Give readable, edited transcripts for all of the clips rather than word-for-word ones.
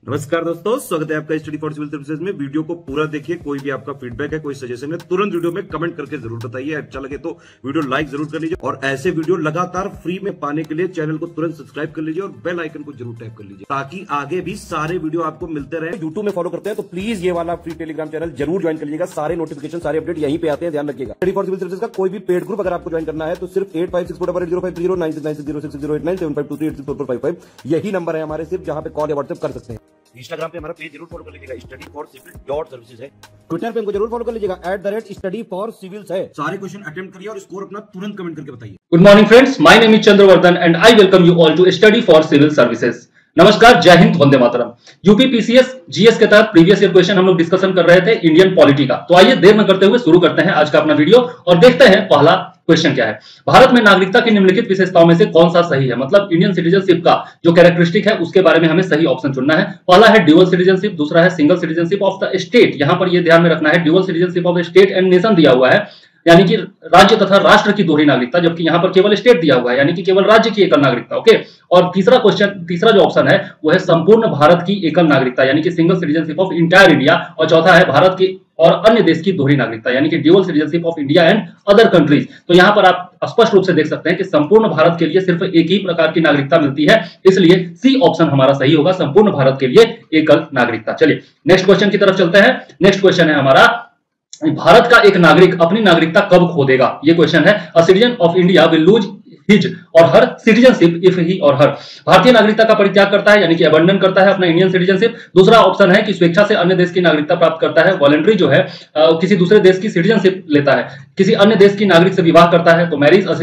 नमस्कार दोस्तों, स्वागत है आपका स्टडी फॉर सिविल सर्विसेज में। वीडियो को पूरा देखिए। कोई भी आपका फीडबैक है, कोई सजेशन है, तुरंत वीडियो में कमेंट करके जरूर बताइए। अच्छा लगे तो वीडियो लाइक जरूर कर लीजिए और ऐसे वीडियो लगातार फ्री में पाने के लिए चैनल को तुरंत सब्सक्राइब कर लीजिए और बेल आइकन को जरूर टैप कर लीजिए ताकि आगे भी सारे वीडियो आपको मिलते रहे। यूट्यूब में फॉलो करते हैं तो प्लीज ये वाला फ्री टेलीग्राम चैनल जरूर ज्वाइन कर लीजिएगा। सारे नोटिफिकेशन, सारे अपडेट यहीं पे आते हैं, ध्यान रखिएगा। स्टडी फॉर सिविल सर्विसेज का कोई भी पेड ग्रुप अगर आपको ज्वाइन करना है तो सिर्फ 856480560606097523864455 यही नंबर है हमारे, सिर्फ जहां पे कॉल या व्हाट्सएप कर सकते हैं। इंस्टाग्राम पे हमारा पेज जरूर फॉलो कर लीजिएगा, स्टडी फॉर सिविल .सर्विसेज है। ट्विटर पे हमको जरूर फॉलो कर लीजिएगा, @study for civils है। सारे क्वेश्चन अटेम्प्ट करिए और स्कोर अपना तुरंत कमेंट करके बताइए। Good morning friends, my name is Chandravardhan and I welcome you all to study for civil services. नमस्कार, जय हिंद, वंदे मातरम। यूपी पीसीएस जीएस के तहत प्रीवियस ईयर क्वेश्चन हम लोग डिस्कशन कर रहे थे इंडियन पॉलिटी का। तो आइए देर न करते हुए शुरू करते हैं आज का अपना वीडियो और देखते हैं पहला क्वेश्चन क्या है। भारत में नागरिकता की निम्नलिखित विशेषताओं में से कौन सा सही है? मतलब इंडियन सिटीजनशिप का जो कैरेक्टरिस्टिक है उसके बारे में हमें सही ऑप्शन चुनना है। पहला है ड्यूअल सिटीजनशिप, दूसरा है single citizenship of the state. यहां पर यह ध्यान में रखना है, dual citizenship of state and nation दिया हुआ है, यानी कि राज्य तथा राष्ट्र की दोहरी नागरिकता, जबकि यहां पर केवल स्टेट दिया हुआ है, यानी कि केवल राज्य की एकल नागरिकता। ओके। और तीसरा जो ऑप्शन है वो है संपूर्ण भारत की एकल नागरिकता, यानी कि single citizenship of entire India. और चौथा है भारत की और अन्य देश की दोहरी नागरिकता, यानी कि dual citizenship of India and other countries. तो यहां पर आप स्पष्ट रूप से देख सकते हैं कि संपूर्ण भारत के लिए सिर्फ एक ही प्रकार की नागरिकता मिलती है, इसलिए सी ऑप्शन हमारा सही होगा, संपूर्ण भारत के लिए एकल नागरिकता। चलिए नेक्स्ट क्वेश्चन की तरफ चलते हैं। नेक्स्ट क्वेश्चन है हमारा, भारत का एक नागरिक अपनी नागरिकता कब खो देगा? ये क्वेश्चन है। A citizen of India will lose his और हर सिटीजनशिप इफ ही और हर। भारतीय नागरिकता का परित्याग करता है, यानी कि अबंडन करता है अपना इंडियन सिटीजनशिप। दूसरा ऑप्शन है कि स्वेच्छा से अन्य देश की नागरिकता प्राप्त करता है, वॉलंटरी जो है किसी दूसरे देश की सिटीजनशिप लेता है। किसी अन्य देश की नागरिक से विवाह करता है तो marriage a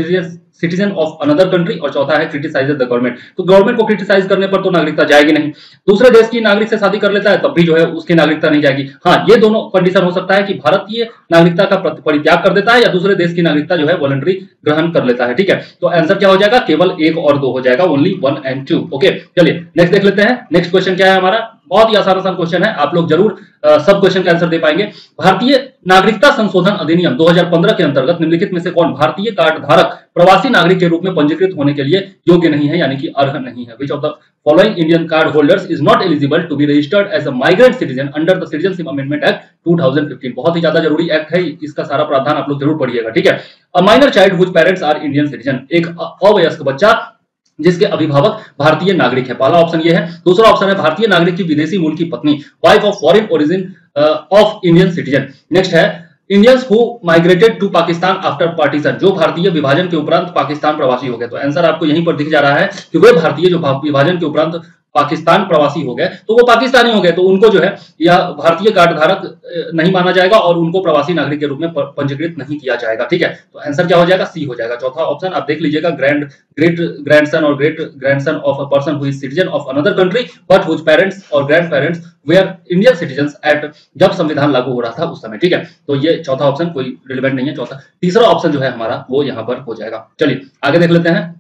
citizen of another country. और चौथा है क्रिटिसाइज द गवर्नमेंट। तो गवर्नमेंट को क्रिटिसाइज करने पर तो नागरिकता जाएगी नहीं। दूसरे देश की नागरिक से शादी कर लेता है तब भी जो है उसकी नागरिकता नहीं जाएगी। हाँ, ये दोनों कंडीशन हो सकता है कि भारतीय नागरिकता का परित्याग कर देता है या दूसरे देश की नागरिकता जो है वॉलंटरी ग्रहण कर लेता है। ठीक है, तो आंसर क्या हो जाएगा? केवल 1 और 2 हो जाएगा, ओनली 1 and 2। ओके, चलिए नेक्स्ट देख लेते हैं। नेक्स्ट क्वेश्चन क्या है हमारा? बहुत ही आसान क्वेश्चन है, आप लोग जरूर सब क्वेश्चन का आंसर दे पाएंगे। भारतीय नागरिकता संशोधन अधिनियम 2015 के अंतर्गत निम्नलिखित में से कौन भारतीय कार्ड धारक प्रवासी नागरिक के रूप में पंजीकृत होने के लिए योग्य नहीं है, यानी कि अर्ह नहीं है? Which of the following Indian card holders is not eligible to be registered as a migrant citizen under the citizenship amendment act 2015? बहुत ही ज्यादा जरूरी एक्ट है, इसका सारा प्रावधान आप लोग जरूर पढ़िएगा। ठीक है। A minor child whose parents are Indian citizen, एक अवयस्क बच्चा जिसके अभिभावक भारतीय नागरिक है। पहला ऑप्शन ये है। दूसरा ऑप्शन है भारतीय नागरिक की विदेशी मूल की पत्नी, wife of foreign origin of Indian citizen. Next है Indians who migrated to Pakistan after partition, जो भारतीय विभाजन के उपरांत पाकिस्तान प्रवासी हो गए। तो आंसर आपको यहीं पर दिख जा रहा है कि वे भारतीय जो विभाजन के उपरांत पाकिस्तान प्रवासी हो गए तो वो पाकिस्तानी हो गए, तो उनको जो है यह भारतीय कार्ड धारक नहीं माना जाएगा और उनको प्रवासी नागरिक के रूप में पंजीकृत नहीं किया जाएगा। ठीक है, तो आंसर क्या हो जाएगा? सी हो जाएगा, चौथा ऑप्शन। आप देख लीजिएगा, ग्रेट ग्रैंडसन और great grandson of a person who is citizen of another country but whose parents or grandparents were Indian citizens at, जब संविधान लागू हो रहा था उस समय। ठीक है, तो ये चौथा ऑप्शन कोई रिलेवेंट नहीं है। तीसरा ऑप्शन जो है हमारा वो यहाँ पर हो जाएगा। चलिए आगे देख लेते हैं।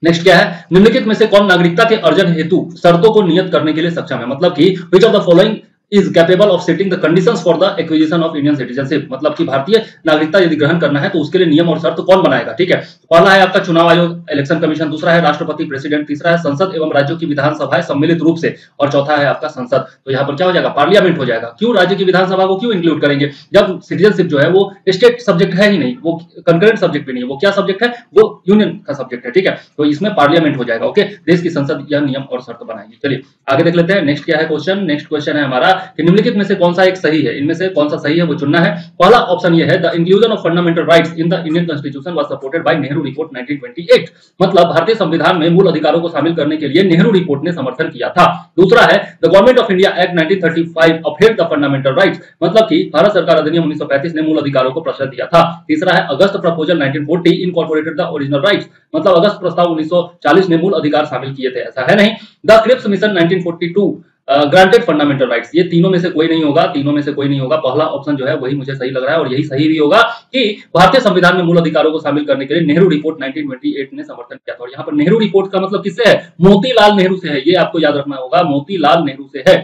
नेक्स्ट क्या है? निम्नलिखित में से कौन नागरिकता के अर्जन हेतु शर्तों को नियत करने के लिए सक्षम है? मतलब कि विच of the following is capable of setting the conditions for the acquisition of Indian citizenship, मतलब कि भारतीय नागरिकता यदि ग्रहण करना है तो उसके लिए नियम और शर्त कौन बनाएगा? ठीक है, पहला है आपका चुनाव आयोग, इलेक्शन कमीशन। दूसरा है राष्ट्रपति, प्रेसिडेंट। तीसरा है संसद एवं राज्यों की विधानसभाएं सम्मिलित रूप से। और चौथा है आपका संसद। तो यहाँ पर क्या हो जाएगा? पार्लियामेंट हो जाएगा। क्यों राज्य की विधानसभा को क्यों इंक्लूड करेंगे जब सिटीजनशिप जो है वो स्टेट सब्जेक्ट है ही नहीं, वो कंकरेंट सब्जेक्ट भी नहीं है, वो क्या सब्जेक्ट है? वो यूनियन का सब्जेक्ट है। ठीक है, तो इसमें पार्लियामेंट हो जाएगा। ओके, देश की संसद यह नियम और शर्त बनाएगी। चलिए आगे देख लेते हैं। नेक्स्ट क्या है क्वेश्चन? नेक्स्ट क्वेश्चन है हमारा कि निम्नलिखित में से कौन सा एक सही है? इनमें से कौन सा सही है वो चुनना है। पहला ऑप्शन ये है, the inclusion of fundamental rights in the Indian constitution was supported by Nehru report 1928, मतलब भारतीय संविधान में मूल अधिकारों को शामिल करने के लिए नेहरू रिपोर्ट ने समर्थन किया था। दूसरा है, the government of India act 1935 upheld the fundamental rights, मतलब कि भारत सरकार अधिनियम 1935 ने मूल अधिकारों को प्रश्रय दिया था। तीसरा है, August proposal 1940 incorporated the original rights, मतलब अगस्त प्रस्ताव 1940 ने मूल अधिकार शामिल किए थे। ऐसा है नहीं। The Cripps mission 1942 granted fundamental rights. ये तीनों में से कोई नहीं होगा, तीनों में से कोई नहीं होगा। पहला ऑप्शन जो है वही मुझे सही लग रहा है और यही सही भी होगा कि भारतीय संविधान में मूल अधिकारों को शामिल करने के लिए नेहरू रिपोर्ट 1928 ने समर्थन किया था। और यहाँ पर नेहरू रिपोर्ट का मतलब किससे है? मोतीलाल नेहरू से है, ये आपको याद रखना होगा, मोतीलाल नेहरू से है।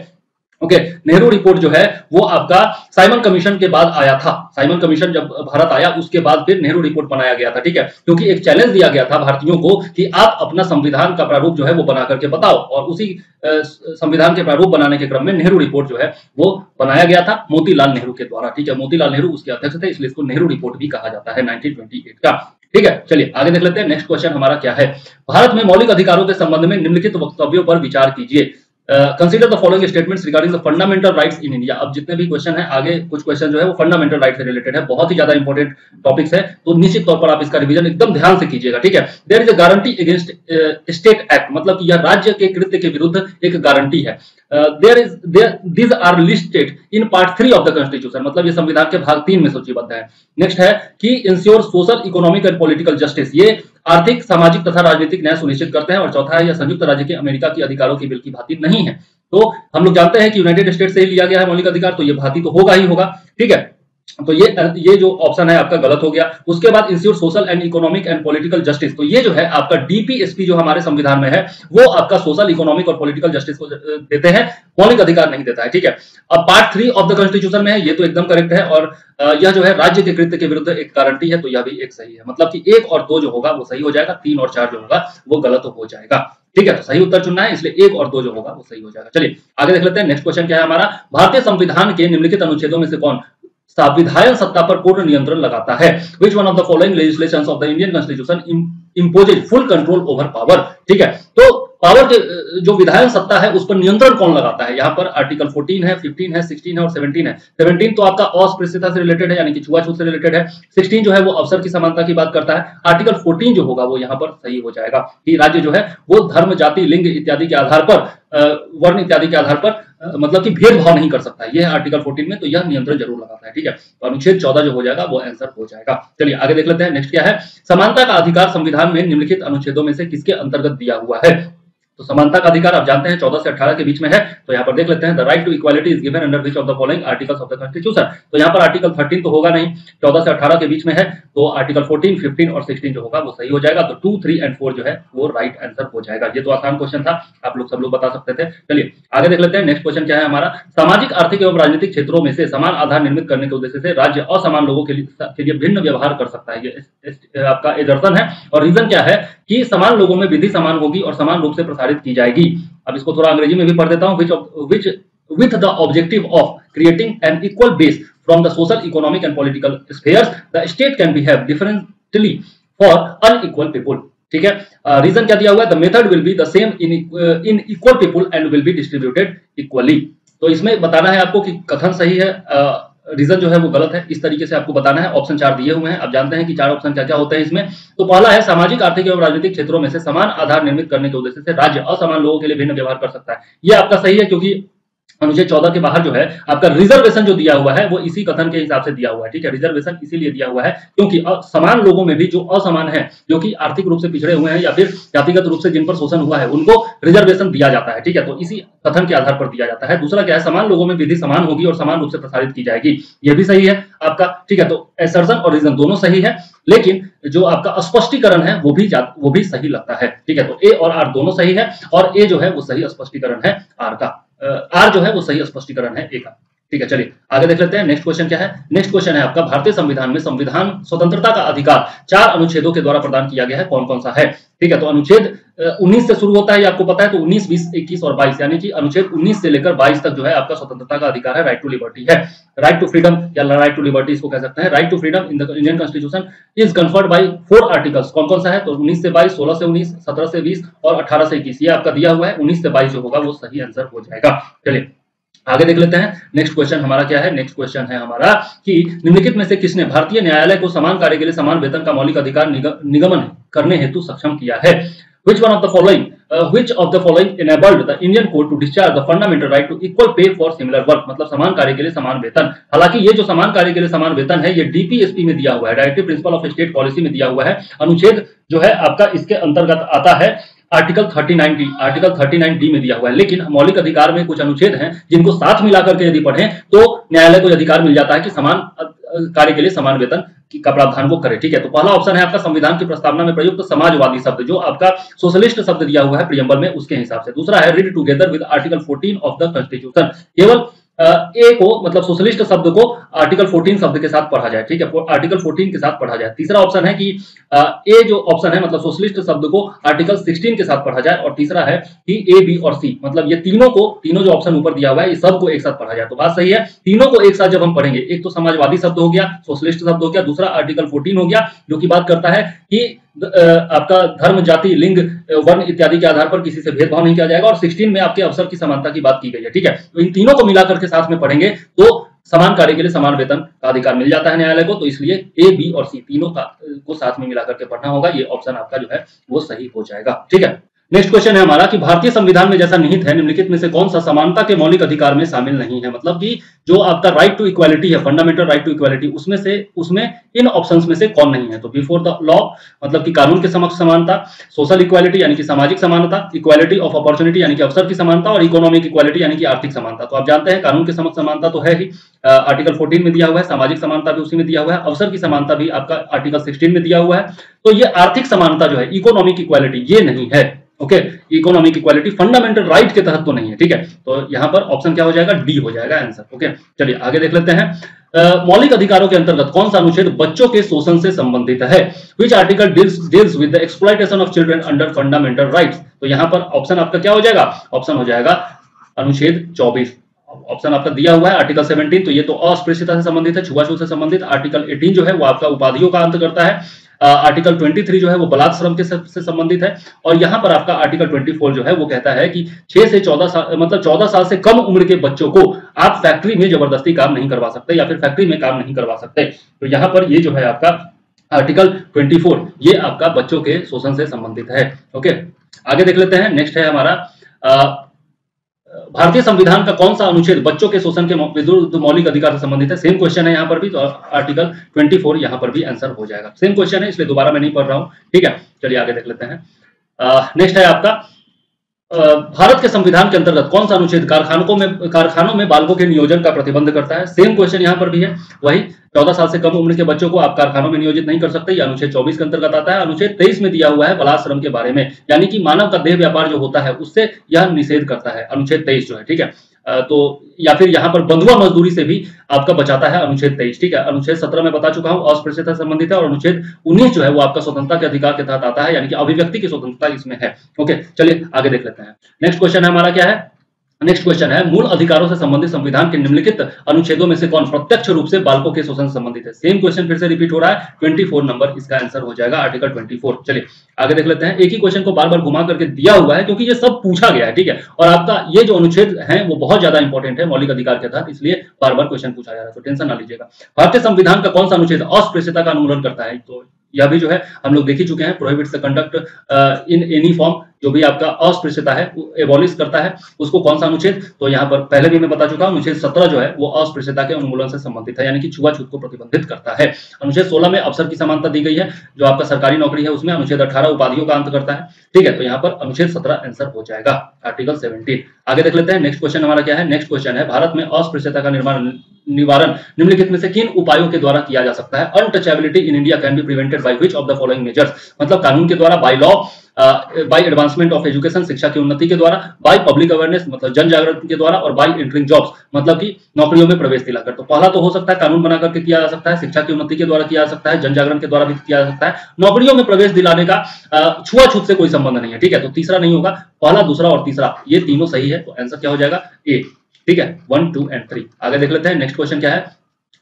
ओके, नेहरू रिपोर्ट जो है वो आपका साइमन कमीशन के बाद आया था। साइमन कमीशन जब भारत आया उसके बाद फिर नेहरू रिपोर्ट बनाया गया था, ठीक है, क्योंकि एक चैलेंज दिया गया था भारतीयों को कि आप अपना संविधान का प्रारूप जो है वो बना करके बताओ, और उसी संविधान के प्रारूप बनाने के क्रम में नेहरू रिपोर्ट जो है वो बनाया गया था मोतीलाल नेहरू के द्वारा, ठीक है। मोतीलाल नेहरू उसके अध्यक्ष थे, इसलिए इसको नेहरू रिपोर्ट भी कहा जाता है 1928 का, ठीक है। चलिए आगे देख लेते हैं। नेक्स्ट क्वेश्चन हमारा क्या है, भारत में मौलिक अधिकारों के संबंध में निम्नलिखित वक्तव्यों पर विचार कीजिए। Consider the following statements regarding the fundamental rights in India. अब जितने भी क्वेश्चन है, आगे कुछ क्वेश्चन जो है वो फंडामेंटल राइट से रिलेटेड है, बहुत ही ज्यादा इंपॉर्टेंट टॉपिक्स है, तो निश्चित तौर पर आप इसका रिवीजन एकदम ध्यान से कीजिएगा, ठीक है। There is a guarantee against state act, मतलब कि यह राज्य के कृत्य के विरुद्ध एक गारंटी है। these are listed in part 3 of the constitution, मतलब ये संविधान के भाग 3 में सूचीबद्ध है। नेक्स्ट है कि ensure social economic and political justice, ये आर्थिक सामाजिक तथा राजनीतिक न्याय सुनिश्चित करते हैं। और चौथा है यह संयुक्त राज्य के अमेरिका की अधिकारों की बिल की भांति नहीं है। तो हम लोग जानते हैं कि यूनाइटेड स्टेट से ही लिया गया है मौलिक अधिकार, तो ये भांति तो होगा ही होगा, ठीक है। तो ये जो ऑप्शन है आपका गलत हो गया। उसके बाद ensure social and economic and political justice, तो ये जो है आपका डीपीएसपी जो हमारे संविधान में है वो आपका सोशल इकोनॉमिक और पॉलिटिकल जस्टिस को देते हैं, मौलिक अधिकार नहीं देता है, ठीक है। अब पार्ट 3 ऑफ द कॉन्स्टिट्यूशन में है, ये तो एकदम करेक्ट है। और यह जो है राज्य के कृत्य के विरुद्ध एक गारंटी है, तो यह भी एक सही है, मतलब कि 1 और 2 जो होगा वो सही हो जाएगा, 3 और 4 जो होगा वो गलत हो जाएगा, ठीक है। तो सही उत्तर चुनना है, इसलिए 1 और 2 जो होगा वो सही हो जाएगा। चलिए आगे देख लेते हैं। नेक्स्ट क्वेश्चन क्या है हमारा, भारतीय संविधान के निम्नलिखित अनुच्छेदों में से कौन संविधान सत्ता पर पूर्ण नियंत्रण लगाता है। Which one of the following legislations of the Indian Constitution imposes full control over power, ठीक है। तो पावर के जो विधायन सत्ता है उस पर नियंत्रण कौन लगाता है, यहाँ पर आर्टिकल 14 है, 15 है, 16 है और 17 है। 17 तो आपका अस्पृश्यता से रिलेटेड है, यानी कि छुआछूत से रिलेटेड है। 16 जो है वो अवसर की समानता की बात करता है। आर्टिकल 14 जो होगा वो यहाँ पर सही हो जाएगा कि राज्य जो है वो धर्म, जाति, लिंग इत्यादि के आधार पर, वर्ण इत्यादि के आधार पर मतलब कि भेदभाव नहीं कर सकता है, ये आर्टिकल 14 में, तो यह नियंत्रण जरूर लगाता है, ठीक है। तो अनुच्छेद 14 जो हो जाएगा वो आंसर हो जाएगा। चलिए आगे देख लेते हैं। नेक्स्ट क्या है, समानता का अधिकार संविधान में निम्नलिखित अनुच्छेदों में से किसके अंतर्गत दिया हुआ है। तो समानता का अधिकार आप जानते हैं 14 से 18 के बीच में है, तो यहाँ पर देख लेते हैं। The right to equality is given under which of the following articles of the constitution. तो यहाँ पर आर्टिकल 13 तो होगा नहीं, 14 से 18 के बीच में है, तो आर्टिकल 14, 15 और 16 जो होगा वो सही हो जाएगा। तो 2, 3 एंड 4 जो है वो राइट आंसर हो जाएगा। ये तो आसान क्वेश्चन था, आप लोग सब लोग बता सकते थे। चलिए आगे देख लेते हैं। नेक्स्ट क्वेश्चन क्या है हमारा, सामाजिक, आर्थिक एवं राजनीतिक क्षेत्रों में से समान आधार निर्मित करने के उद्देश्य से राज्य असमान लोगों के लिए भिन्न व्यवहार कर सकता है, ये आपका एजर्सन है। और रीजन क्या है कि समान लोगों में विधि समान होगी और समान रूप से प्रसारित की जाएगी। अब इसको थोड़ा अंग्रेजी में भी पढ़ देता हूं। With the objective of creating an equal base from the social, economic and political spheres, the state can behave differently for unequal people, ठीक है। रीजन क्या दिया हुआ है, the method will be the same in equal people and will be distributed equally. तो इसमें बताना है आपको कि कथन सही है, रीजन जो है वो गलत है, इस तरीके से आपको बताना है। ऑप्शन 4 दिए हुए हैं, आप जानते हैं कि 4 ऑप्शन क्या क्या होते हैं इसमें। तो पहला है सामाजिक, आर्थिक एवं राजनीतिक क्षेत्रों में से समान आधार निर्मित करने के उद्देश्य से राज्य असमान लोगों के लिए भिन्न व्यवहार कर सकता है। ये आपका सही है, क्योंकि अनुच्छेद 14 के बाहर जो है आपका रिजर्वेशन जो दिया हुआ है वो इसी कथन के हिसाब से दिया हुआ है, ठीक है। रिजर्वेशन इसीलिए दिया हुआ है क्योंकि समान लोगों में भी जो असमान है, जो कि आर्थिक रूप से पिछड़े हुए हैं या फिर जातिगत रूप से जिन पर शोषण हुआ है, उनको रिजर्वेशन दिया जाता है, ठीक है। तो इसी कथन के आधार पर दिया जाता है। दूसरा क्या है, समान लोगों में विधि समान होगी और समान रूप से प्रसारित की जाएगी, ये भी सही है आपका, ठीक है। तो असर्शन और रीजन दोनों सही है, लेकिन जो आपका स्पष्टीकरण है वो भी सही लगता है, ठीक है। तो ए और आर दोनों सही है, और ए जो है वो सही स्पष्टीकरण है आर का, आर जो है वो सही स्पष्टीकरण है ए का, ठीक है। चलिए आगे देख लेते हैं। नेक्स्ट क्वेश्चन क्या है, नेक्स्ट क्वेश्चन है आपका, भारतीय संविधान में संविधान स्वतंत्रता का अधिकार 4 अनुच्छेदों के द्वारा प्रदान किया गया है, कौन कौन सा है, ठीक है। तो अनुच्छेद 19 से शुरू होता है, ये आपको पता है। तो 19, 20, 21 और 22, यानी कि अनुच्छेद 19 से लेकर 22 तक जो है आपका स्वतंत्रता का अधिकार है, राइट टू लिबर्टी है। राइट टू फ्रीडम या राइट टू लिबर्टी इसको कह सकते हैं। Right to freedom in the Indian constitution is conferred by 4 articles, कौन कौन सा है, तो 19 से 22, 16 से 19, 17 से 20 और 18 से 21, ये आपका दिया हुआ है। 19 से 22 जो होगा वो सही आंसर हो जाएगा। चलिए आगे देख लेते हैं। नेक्स्ट क्वेश्चन हमारा क्या है, नेक्स्ट क्वेश्चन है हमारा कि निम्नलिखित में से किसने भारतीय न्यायालय को समान कार्य के लिए समान वेतन का मौलिक अधिकार निगमन करने हेतु सक्षम किया है। Which of the following enabled the Indian court to discharge the fundamental right to equal pay for similar work, मतलब समान कार्य के लिए समान वेतन। हालांकि ये जो समान कार्य के लिए समान वेतन है ये डीपीएसपी में दिया हुआ है, directive principle of state policy में दिया हुआ है। अनुच्छेद जो है आपका इसके अंतर्गत आता है आर्टिकल 39D, आर्टिकल 39D में दिया हुआ है। लेकिन मौलिक अधिकार में कुछ अनुच्छेद हैं जिनको साथ मिलाकर के यदि पढ़ें तो न्यायालय को अधिकार मिल जाता है कि समान कार्य के लिए समान वेतन का प्रावधान को करे। ठीक है, तो पहला ऑप्शन है आपका संविधान की प्रस्तावना में प्रयुक्त समाजवादी शब्द, जो आपका सोशलिस्ट शब्द दिया हुआ है प्रियम्बल में, उसके हिसाब से। दूसरा है read together with article 14 of the constitution, केवल ए को मतलब सोशलिस्ट शब्द को आर्टिकल 14 शब्द के साथ पढ़ा जाए। ठीक है, आर्टिकल 14 के साथ पढ़ा जाए। तीसरा ऑप्शन है कि ए जो ऑप्शन है मतलब सोशलिस्ट शब्द को आर्टिकल 16 के साथ पढ़ा जाए। और तीसरा है कि ए, बी और सी मतलब ये तीनों जो ऑप्शन ऊपर दिया हुआ है, ये सबको एक साथ पढ़ा जाए। तो बात सही है, तीनों को एक साथ जब हम पढ़ेंगे, एक तो समाजवादी शब्द हो गया, सोशलिस्ट शब्द हो गया, दूसरा आर्टिकल 14 हो गया, जो कि बात करता है कि आपका धर्म, जाति, लिंग, वर्ण इत्यादि के आधार पर किसी से भेदभाव नहीं किया जाएगा। और 16 में आपके अवसर की समानता की बात की गई है। ठीक है, तो इन तीनों को मिलाकर के साथ में पढ़ेंगे तो समान कार्य के लिए समान वेतन का अधिकार मिल जाता है न्यायालय को। तो इसलिए ए, बी और सी तीनों को साथ में मिलाकर के पढ़ना होगा। ये ऑप्शन आपका जो है वो सही हो जाएगा। ठीक है, नेक्स्ट क्वेश्चन है हमारा कि भारतीय संविधान में जैसा निहित है, निम्नलिखित में से कौन सा समानता के मौलिक अधिकार में शामिल नहीं है। मतलब कि जो आपका राइट टू इक्वालिटी है, फंडामेंटल राइट टू इक्वालिटी, उसमें इन ऑप्शंस में से कौन नहीं है। तो बिफोर द लॉ मतलब कि कानून के समक्ष समानता, सोशल इक्वालिटी यानी कि सामाजिक समानता, इक्वालिटी ऑफ अपॉर्चुनिटी यानी कि अवसर की समानता, और इकोनॉमिक इक्वालिटी यानी कि आर्थिक समानता। तो आप जानते हैं कानून के समक्ष समानता तो है ही, आर्टिकल 14 में दिया हुआ है, सामाजिक समानता भी उसी में दिया हुआ है, अवसर की समानता भी आपका आर्टिकल 16 में दिया हुआ है। तो ये आर्थिक समानता जो है, इकोनॉमिक इक्वालिटी, ये नहीं है। Okay, economic equality fundamental right के तहत तो नहीं है। ठीक है, तो यहां पर ऑप्शन क्या हो जाएगा, डी हो जाएगा आंसर। ओके, चलिए आगे देख लेते हैं। मौलिक अधिकारों के अंतर्गत कौन सा अनुच्छेद बच्चों के शोषण से संबंधित है। Which article deals with the exploitation of children under fundamental rights. तो यहां पर ऑप्शन आपका क्या हो जाएगा, ऑप्शन हो जाएगा अनुच्छेद 24। ऑप्शन आपका दिया हुआ है आर्टिकल 17, तो ये तो अस्पृश्यता से संबंधित है, छुआछूत से संबंधित। आर्टिकल 18 जो है वो आपका उपाधियों का अंत करता है। आर्टिकल 23 जो है वो बलात्कार श्रम के से संबंधित है। और यहां पर आपका आर्टिकल 24 जो है वो कहता है कि 6 से 14 साल मतलब 14 साल से कम उम्र के बच्चों को आप फैक्ट्री में जबरदस्ती काम नहीं करवा सकते या फिर फैक्ट्री में काम नहीं करवा सकते। तो यहां पर ये जो है आपका आर्टिकल 24 ये आपका बच्चों के शोषण से संबंधित है। ओके, आगे देख लेते हैं। नेक्स्ट है हमारा भारतीय संविधान का कौन सा अनुच्छेद बच्चों के शोषण के विरुद्ध मौलिक अधिकार से संबंधित है। सेम क्वेश्चन है यहाँ पर भी, तो आर्टिकल 24 यहाँ पर भी आंसर हो जाएगा। सेम क्वेश्चन है इसलिए दोबारा मैं नहीं पढ़ रहा हूँ। ठीक है, चलिए आगे देख लेते हैं। नेक्स्ट है आपका भारत के संविधान के अंतर्गत कौन सा अनुच्छेद कारखानों में बालकों के नियोजन का प्रतिबंध करता है। सेम क्वेश्चन यहाँ पर भी है, वही 14 साल से कम उम्र के बच्चों को आप कारखानों में नियोजित नहीं कर सकते। ये अनुच्छेद 24 के अंतर्गत आता है। अनुच्छेद 23 में दिया हुआ है बलात्कार श्रम के बारे में, यानी कि मानव का देह व्यापार जो होता है उससे यह निषेध करता है अनुच्छेद 23 जो है। ठीक है, तो या फिर यहाँ पर बंधुआ मजदूरी से भी आपका बचाता है अनुच्छेद 23। ठीक है, अनुच्छेद 17 में बता चुका हूँ अस्पृश्यता से संबंधित है। और अनुच्छेद 19 जो है वो आपका स्वतंत्रता के अधिकार के तहत आता है, यानी कि अभिव्यक्ति की स्वतंत्रता इसमें है। ओके, चलिए आगे देख लेते हैं। नेक्स्ट क्वेश्चन है हमारा क्या है, नेक्स्ट क्वेश्चन है मूल अधिकारों से संबंधित संविधान के निम्नलिखित अनुच्छेदों में से कौन प्रत्यक्ष रूप से बालकों के शोषण से संबंधित है। सेम क्वेश्चन फिर से रिपीट हो रहा है, 24 नंबर इसका आंसर हो जाएगा, आर्टिकल 24। चलिए आगे देख लेते हैं। एक ही क्वेश्चन को बार बार घुमा करके दिया हुआ है क्योंकि ये सब पूछा गया है। ठीक है, और आपका ये जो अनुच्छेद है वो बहुत ज्यादा इंपॉर्टेंट है मौलिक अधिकार के तहत, इसलिए बार बार क्वेश्चन पूछा जा रहा है, तो टेंशन ना लीजिएगा। भारतीय संविधान का कौन सा अनुच्छेद अस्पृश्यता का उन्मूलन करता है। तो यह भी जो है हम लोग देख ही चुके हैं, prohibits the conduct in any form, जो भी आपका अस्पृश्यता है एबॉलिश करता है, उसको कौन सा अनुच्छेद। तो यहाँ पर पहले भी मैं बता चुका हूँ, अनुच्छेद 17 जो है वो अस्पृश्यता के उन्मूलन से संबंधित है, यानी कि छुआछूत को प्रतिबंधित करता है। अनुच्छेद 16 में अवसर की समानता दी गई है, जो आपका सरकारी नौकरी है उसमें। अनुच्छेद 18 उपाधियों का अंत करता है। ठीक है, तो यहाँ पर अनुच्छेद 17 आंसर हो जाएगा, आर्टिकल 17। आगे देख लेते हैं। नेक्स्ट क्वेश्चन हमारा क्या है, नेक्स्ट क्वेश्चन है भारत में अस्पृश्यता का निवारण निम्नलिखित में से किन उपायों के द्वारा किया जा सकता है। Untouchability in India can be prevented by which of the following measures. मतलब कानून के द्वारा, by law, by advancement of education, शिक्षा की उन्नति के द्वारा, बाय पब्लिक अवेयरनेस मतलब जन जागृति के द्वारा, और बाय एंटरिंग जॉब्स मतलब कि नौकरियों में प्रवेश दिलाकर। तो पहला तो हो सकता है कानून बना करके किया जा सकता है, शिक्षा की उन्नति के द्वारा किया जा सकता है, जन जागरण के द्वारा भी किया जा सकता है, नौकरियों में प्रवेश दिलाने का छुआछूत से कोई संबंध नहीं है। ठीक है, तो तीसरा नहीं होगा, पहला, दूसरा और तीसरा ये तीनों सही है, तो आंसर क्या हो जाएगा, ए। ठीक है, 1, 2 और 3। आगे देख लेते हैं। नेक्स्ट क्वेश्चन क्या है,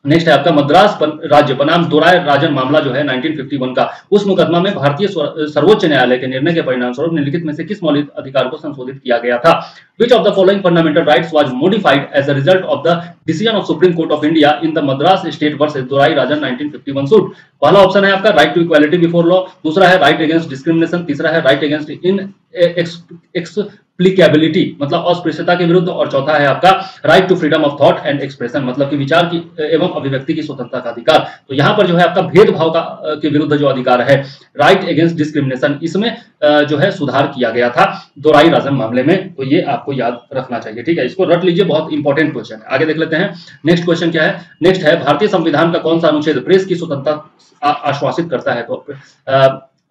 नेक्स्ट है आपका मद्रास राज्य बनाम दोराय राजन मामला जो है 1951 का। उस मुकदमा में भारतीय सर्वोच्च न्यायालय के निर्णय के परिणाम स्वरूप निम्नलिखित में से किस मौलिक अधिकार को संशोधित किया गया था। Which of the following fundamental rights was modified as a result of the decision of Supreme Court of India in the Madras State versus Dorai Rajan 1951 suit? पहला ऑप्शन है आपका right to equality before law, दूसरा है right against discrimination, तीसरा है right against इन अनएप्लीकेबिलिटी मतलब अस्पृश्यता के विरुद्ध, और चौथा है आपका right to freedom of thought and expression मतलब कि विचार की एवं अभिव्यक्ति की स्वतंत्रता का अधिकार। तो यहाँ पर जो है आपका भेदभाव का के विरुद्ध जो अधिकार है, राइट अगेंस्ट डिस्क्रिमिनेशन, इसमें जो है सुधार किया गया था दोराई राजन मामले में। तो ये आपको याद रखना चाहिए, ठीक है, इसको रट लीजिए, बहुत इंपॉर्टेंट क्वेश्चन है। आगे देख लेते हैं नेक्स्ट क्वेश्चन क्या है। नेक्स्ट है भारतीय संविधान का कौन सा अनुच्छेद प्रेस की स्वतंत्रता आश्वासित करता है। तो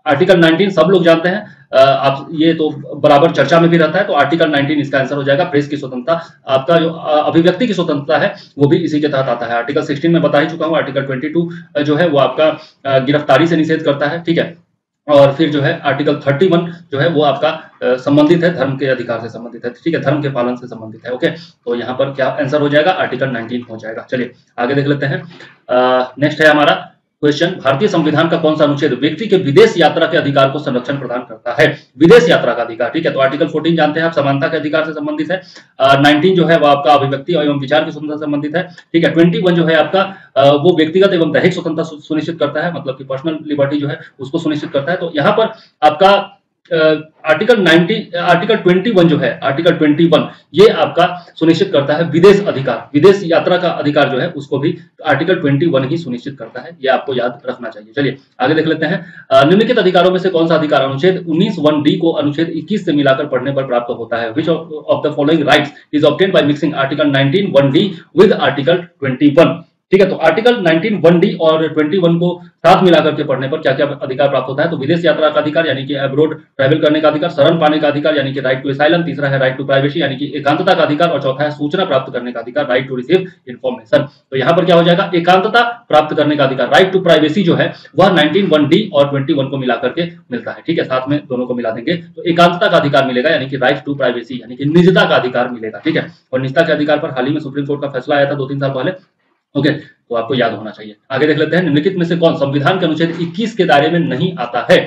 आर्टिकल 19 सब लोग जानते हैं, आप ये तो बराबर चर्चा में भी रहता है, तो आर्टिकल 19 इसका आंसर हो जाएगा। प्रेस की स्वतंत्रता, आपका जो अभिव्यक्ति की स्वतंत्रता है वो भी इसी के तहत आता है। आर्टिकल 16 में बता ही चुका हूं। आर्टिकल 22 जो है वो आपका गिरफ्तारी से निषेध करता है, ठीक है, और फिर जो है आर्टिकल 31 जो है वो आपका संबंधित है धर्म के अधिकार से संबंधित है, ठीक है, धर्म के पालन से संबंधित है। ओके, तो यहाँ पर क्या आंसर हो जाएगा, आर्टिकल 19 हो जाएगा। चलिए आगे देख लेते हैं। नेक्स्ट है हमारा क्वेश्चन, भारतीय संविधान का कौन सा अनुच्छेद व्यक्ति के विदेश यात्रा के अधिकार को संरक्षण प्रदान करता है। विदेश यात्रा का अधिकार, ठीक है, तो आर्टिकल 14 जानते हैं आप, समानता के अधिकार से संबंधित है। 19 जो है वो आपका अभिव्यक्ति एवं विचार की स्वतंत्रता से संबंधित है, ठीक है। 21 जो है आपका वो व्यक्तिगत एवं दैहिक स्वतंत्रता सुनिश्चित करता है, मतलब कि पर्सनल लिबर्टी जो है उसको सुनिश्चित करता है। तो यहाँ पर आपका आर्टिकल 21 जो है, आर्टिकल 21 ये आपका सुनिश्चित करता है विदेश अधिकार, विदेश यात्रा का अधिकार जो है उसको भी आर्टिकल 21 ही सुनिश्चित करता है, ये आपको याद रखना चाहिए। चलिए आगे देख लेते हैं। निम्नलिखित अधिकारों में से कौन सा अधिकार अनुच्छेद 19(1)(d) को अनुच्छेद 21 से मिलाकर पढ़ने पर प्राप्त होता है। Which of the following rights is obtained by mixing article 19(1)(d) with article 21। ठीक है, तो आर्टिकल 19(1)(d) और 21 को साथ मिलाकर के पढ़ने पर क्या क्या अधिकार प्राप्त होता है। तो विदेश यात्रा का अधिकार यानी कि अब्रोड ट्रैवल करने का अधिकार, शरण पाने का अधिकार यानी कि राइट टू एसाइलम, तीसरा है राइट टू प्राइवेसी यानी कि एकांतता का अधिकार, और चौथा है सूचना प्राप्त करने का अधिकार, राइट टू रिसीव इन्फॉर्मेशन। तो यहाँ पर क्या हो जाएगा, एकांतता प्राप्त करने का अधिकार, राइट टू प्राइवेसी जो है वह 19(1)(d) और 21 को मिलाकर के मिलता है, ठीक है, साथ में दोनों को मिला देंगे तो एकांतता का अधिकार मिलेगा यानी कि राइट टू प्राइवेसी यानी कि निजता का अधिकार मिलेगा, ठीक है। और निजता के अधिकार पर हाल ही में सुप्रीम कोर्ट का फैसला आया था 2-3 साल पहले। ओके, तो आपको याद होना चाहिए। आगे देख लेते हैं, निम्नलिखित में से कौन संविधान के अनुच्छेद 21 के दायरे में नहीं आता है।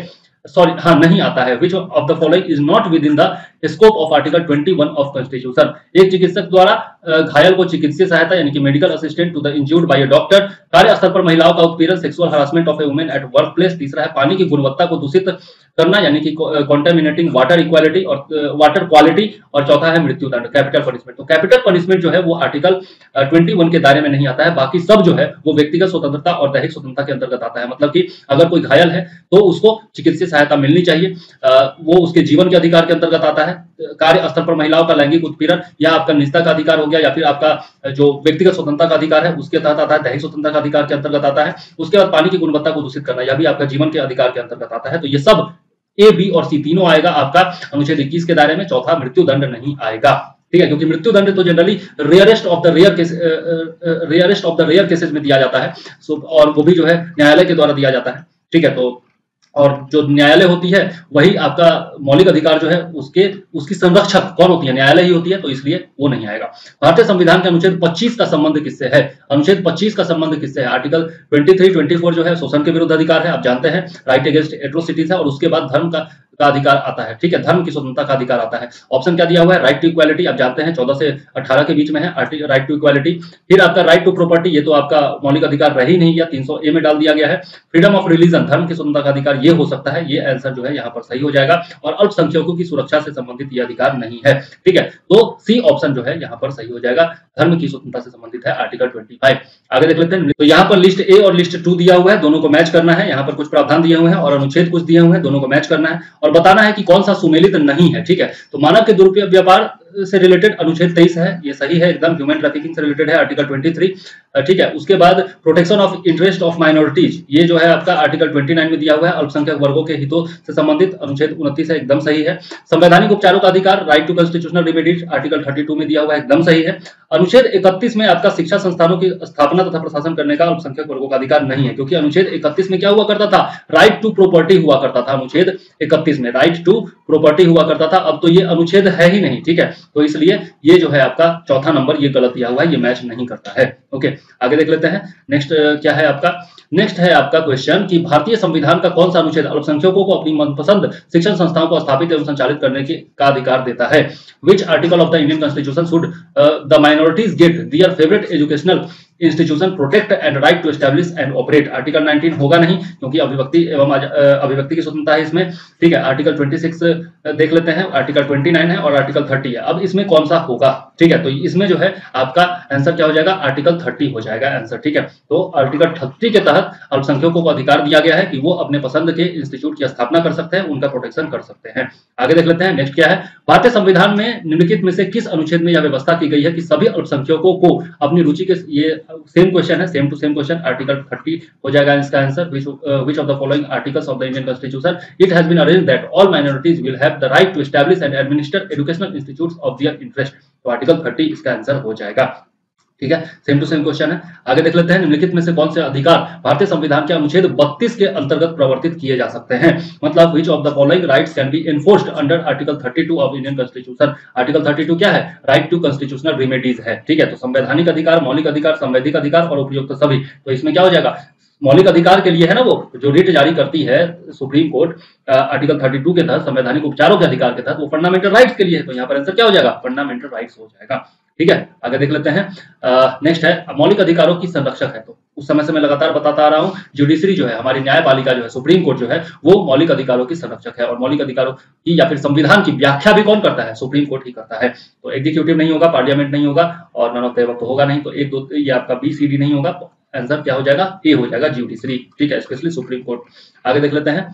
सॉरी, हाँ नहीं आता है। Which of the following is not within the scope of article 21 of constitution. एक चिकित्सक द्वारा घायल को चिकित्सीय सहायता यानी कि medical assistant to the injured by a doctor, कार्य स्थल पर महिलाओं का उत्पीड़न, sexual harassment of a women at work place, तीसरा है पानी की गुणवत्ता को दूषित करना यानी कि कॉन्टेमिनेटिंग वाटर इक्वालिटी और वाटर क्वालिटी, और चौथा है मृत्युदंड, कैपिटल पनिशमेंट। तो कैपिटल पनिशमेंट जो है वो आर्टिकल 21 के दायरे में नहीं आता है, बाकी सब जो है वो व्यक्तिगत स्वतंत्रता और दैहिक स्वतंत्रता के अंतर्गत आता है। मतलब कि अगर कोई घायल है तो उसको चिकित्सीय सहायता मिलनी चाहिए, वो उसके जीवन के अधिकार के अंतर्गत आता है। कार्य स्थल पर महिलाओं का लैंगिक उत्पीड़न या आपका निजता का अधिकार हो गया, या फिर आपका जो व्यक्तिगत स्वतंत्रता का अधिकार है उसके तहत आता है, दैहिक स्वतंत्रता का अधिकार के अंतर्गत आता है। उसके बाद पानी की गुणवत्ता को दूषित करना, यह भी आपका जीवन के अधिकार के अंतर्गत आता है। तो ये सब ए, बी और सी तीनों आएगा आपका अनुच्छेद 21 के दायरे में। चौथा मृत्युदंड नहीं आएगा, ठीक है, क्योंकि मृत्युदंड तो generally rarest of the rare cases में दिया जाता है, और वो भी जो है न्यायालय के द्वारा दिया जाता है, ठीक है। तो और जो न्यायालय होती है वही आपका मौलिक अधिकार जो है उसकी संरक्षक कौन होती है, न्यायालय ही होती है, तो इसलिए वो नहीं आएगा। भारतीय संविधान के अनुच्छेद 25 का संबंध किससे है। अनुच्छेद 25 का संबंध किससे है। आर्टिकल 23-24 जो है शोषण के विरुद्ध अधिकार है, आप जानते हैं, राइट अगेंस्ट एट्रोसिटीज है, और उसके बाद धर्म का अधिकार आता है, ठीक है, धर्म की स्वतंत्रता का अधिकार आता है। ऑप्शन क्या दिया हुआ है, राइट टू इक्वालिटी, आप जानते हैं 14 से 18 के बीच में है राइट टू इक्वालिटी। फिर आपका राइट टू प्रॉपर्टी, ये तो आपका मौलिक अधिकार रह ही नहीं गया, 300A में डाल दिया गया है। फ्रीडम ऑफ रिलीजन, धर्म की स्वतंत्रता का अधिकार, ये हो सकता है, ये आंसर जो है यहाँ पर सही हो जाएगा। और अल्पसंख्यकों की सुरक्षा से संबंधित ये अधिकार नहीं है, ठीक है, तो सी ऑप्शन जो है यहाँ पर सही हो जाएगा, धर्म की स्वतंत्रता से संबंधित है आर्टिकल 25। आगे देख लेते हैं, तो यहाँ पर लिस्ट ए और लिस्ट 2 दिया हुआ है, दोनों को मैच करना है। यहाँ पर कुछ प्रावधान दिए हुए हैं और अनुच्छेद कुछ दिए हुए हैं, दोनों को मैच करना है और बताना है कि कौन सा सुमेलित नहीं है, ठीक है। तो मानव के दुरुपयोग व्यापार से रिलेटेड अनुच्छेद 23 है, ये सही है एकदम, ह्यूमन ट्रैफिकिंग से रिलेटेड है आर्टिकल 23, ठीक है। उसके बाद protection of interest of minorities, ये जो है आपका आर्टिकल 29 में दिया हुआ है, अल्पसंख्यक वर्गों के हितों से संबंधित अनुच्छेद 29 है, एकदम सही है। संवैधानिक उपचारों का अधिकार, right to constitutional remedies, article 32 में दिया हुआ है, एकदम सही है। अनुच्छेद 31 में आपका शिक्षा संस्थानों की स्थापना तथा प्रशासन करने का अल्पसंख्यक वर्गों का अधिकार नहीं है, क्योंकि अनुच्छेद 31 में क्या हुआ करता था, राइट टू प्रॉपर्टी हुआ करता था। अनुच्छेद 31 में राइट टू प्रॉपर्टी हुआ करता था, अब तो ये अनुच्छेद है ही नहीं, ठीक है। तो इसलिए ये जो है आपका चौथा नंबर ये गलत दिया हुआ है, ये मैच नहीं करता है। ओके, आगे देख लेते हैं। नेक्स्ट क्या है आपका, नेक्स्ट है आपका क्वेश्चन कि भारतीय संविधान का कौन सा अनुच्छेद अल्पसंख्यकों को अपनी मनपसंद शिक्षण संस्थाओं को स्थापित एवं संचालित करने का अधिकार देता है? Which article of the Indian constitution should the minorities get their favourite educational institution protect and right to establish and operate? Article 19 होगा नहीं, क्योंकि अभिव्यक्ति एवं अभिव्यक्ति की स्वतंत्रता है इसमें, ठीक है। आर्टिकल 26 देख लेते हैं, आर्टिकल 29 है और आर्टिकल 30 है। अब इसमें कौन सा होगा, ठीक है, तो इसमें जो है आपका आंसर क्या हो जाएगा, आर्टिकल 30 हो जाएगा आंसर, ठीक है। तो आर्टिकल 30 के तहत अल्पसंख्यकों को अधिकार दिया गया है कि वो अपने पसंद के इंस्टीट्यूट की स्थापना कर सकते हैं, उनका प्रोटेक्शन कर सकते हैं। आगे देख लेते हैं, नेक्स्ट क्या है, भारतीय संविधान में निम्नलिखित में से किस अनुच्छेद में यह व्यवस्था की गई है कि सभी अल्पसंख्यकों को अपनी रुचि के, ये सेम क्वेश्चन है, same to same question, article 30 हो जाएगा इसका answer. which of the following articles of the Indian Constitution it has been arranged that all minorities will have the right to establish and administer educational institutes of their interest? तो article 30 इसका answer हो जाएगा, ठीक है। Same to same question है। आगे देख लेते हैं, निम्नलिखित में से कौन से अधिकार भारतीय संविधान के अनुच्छेद 32 के अंतर्गत प्रवर्तित किए जा सकते हैं? मतलब which of the following rights can be enforced under article 32 of Indian constitution? Article 32 क्या है, राइट टू कॉन्स्टिट्यूशनल रेमेडीज है, ठीक है। तो संवैधानिक अधिकार, मौलिक अधिकार, संवैधिक अधिकार और उपयुक्त सभी, तो इसमें क्या हो जाएगा, मौलिक अधिकार के लिए है ना, वो जो रिट जारी करती है सुप्रीम कोर्ट आर्टिकल 32 के तहत संवैधानिक उपचारों के अधिकार के तहत, वो फंडामेंटल राइट्स के लिए है, तो यहाँ पर आंसर क्या हो जाएगा, फंडामेंटल राइट्स हो जाएगा, ठीक है। आगे देख लेते हैं, नेक्स्ट है मौलिक अधिकारों की संरक्षक है। तो उस समय से मैं लगातार बताता आ रहा हूँ, जुडिशरी जो है, हमारी न्यायपालिका जो है, सुप्रीम कोर्ट जो है, वो मौलिक अधिकारों की संरक्षक है। और मौलिक अधिकारों की या फिर संविधान की व्याख्या भी कौन करता है, सुप्रीम कोर्ट ही करता है। तो एग्जीक्यूटिव नहीं होगा, पार्लियामेंट नहीं होगा और नन ऑफ द अबव तो होगा नहीं, तो 1 2 ये आपका BCD नहीं होगा, आंसर क्या हो जाएगा, ए हो जाएगा, जुडिशरी, ठीक है, स्पेशली सुप्रीम कोर्ट। आगे देख लेते हैं,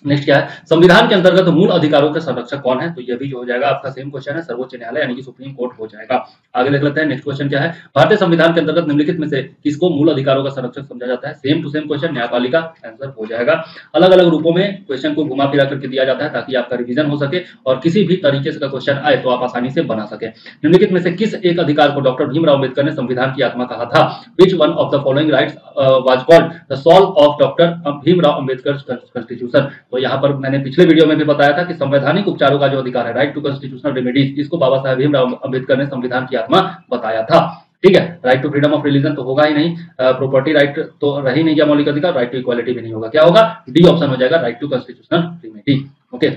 नेक्स्ट क्या है, संविधान के अंतर्गत मूल अधिकारों के संरक्षक कौन है? तो ये भी जो हो जाएगा आपका सेम क्वेश्चन है, सर्वोच्च न्यायालय यानी कि सुप्रीम कोर्ट हो जाएगा। आगे देख लेते हैं, नेक्स्ट क्वेश्चन क्या है, भारतीय संविधान के अंतर्गत निम्नलिखित में से किसको मूल अधिकारों का संरक्षक समझा जाता है? सेम टू सेम क्वेश्चन, न्यायपालिका, आंसर हो जाएगा। अलग अलग रूपों में क्वेश्चन को घुमा फिरा करके दिया जाता है ताकि आपका रिवीजन हो सके और किसी भी तरीके से का क्वेश्चन आए तो आप आसानी से बना सके। निम्नलिखित में से किस एक अधिकार को डॉक्टर भीमराव अम्बेडकर ने संविधान की आत्मा कहा था? Which one of the following rights was called the soul of doctor Bhimrao Ambedkar constitution? तो यहाँ पर मैंने पिछले वीडियो में भी बताया था कि संवैधानिक उपचारों का जो अधिकार है, राइट टू कॉन्स्टिट्यूशनल रेमेडीज, इसको बाबा साहेब भीमराव अम्बेडकर ने संविधान की आत्मा बताया था, ठीक है। Right to freedom of religion तो होगा ही नहीं, प्रॉपर्टी राइट तो रही नहीं गया मौलिक अधिकार, राइट टू इक्वालिटी भी नहीं होगा, क्या होगा, डी ऑप्शन हो जाएगा, right to constitutional remedy, okay.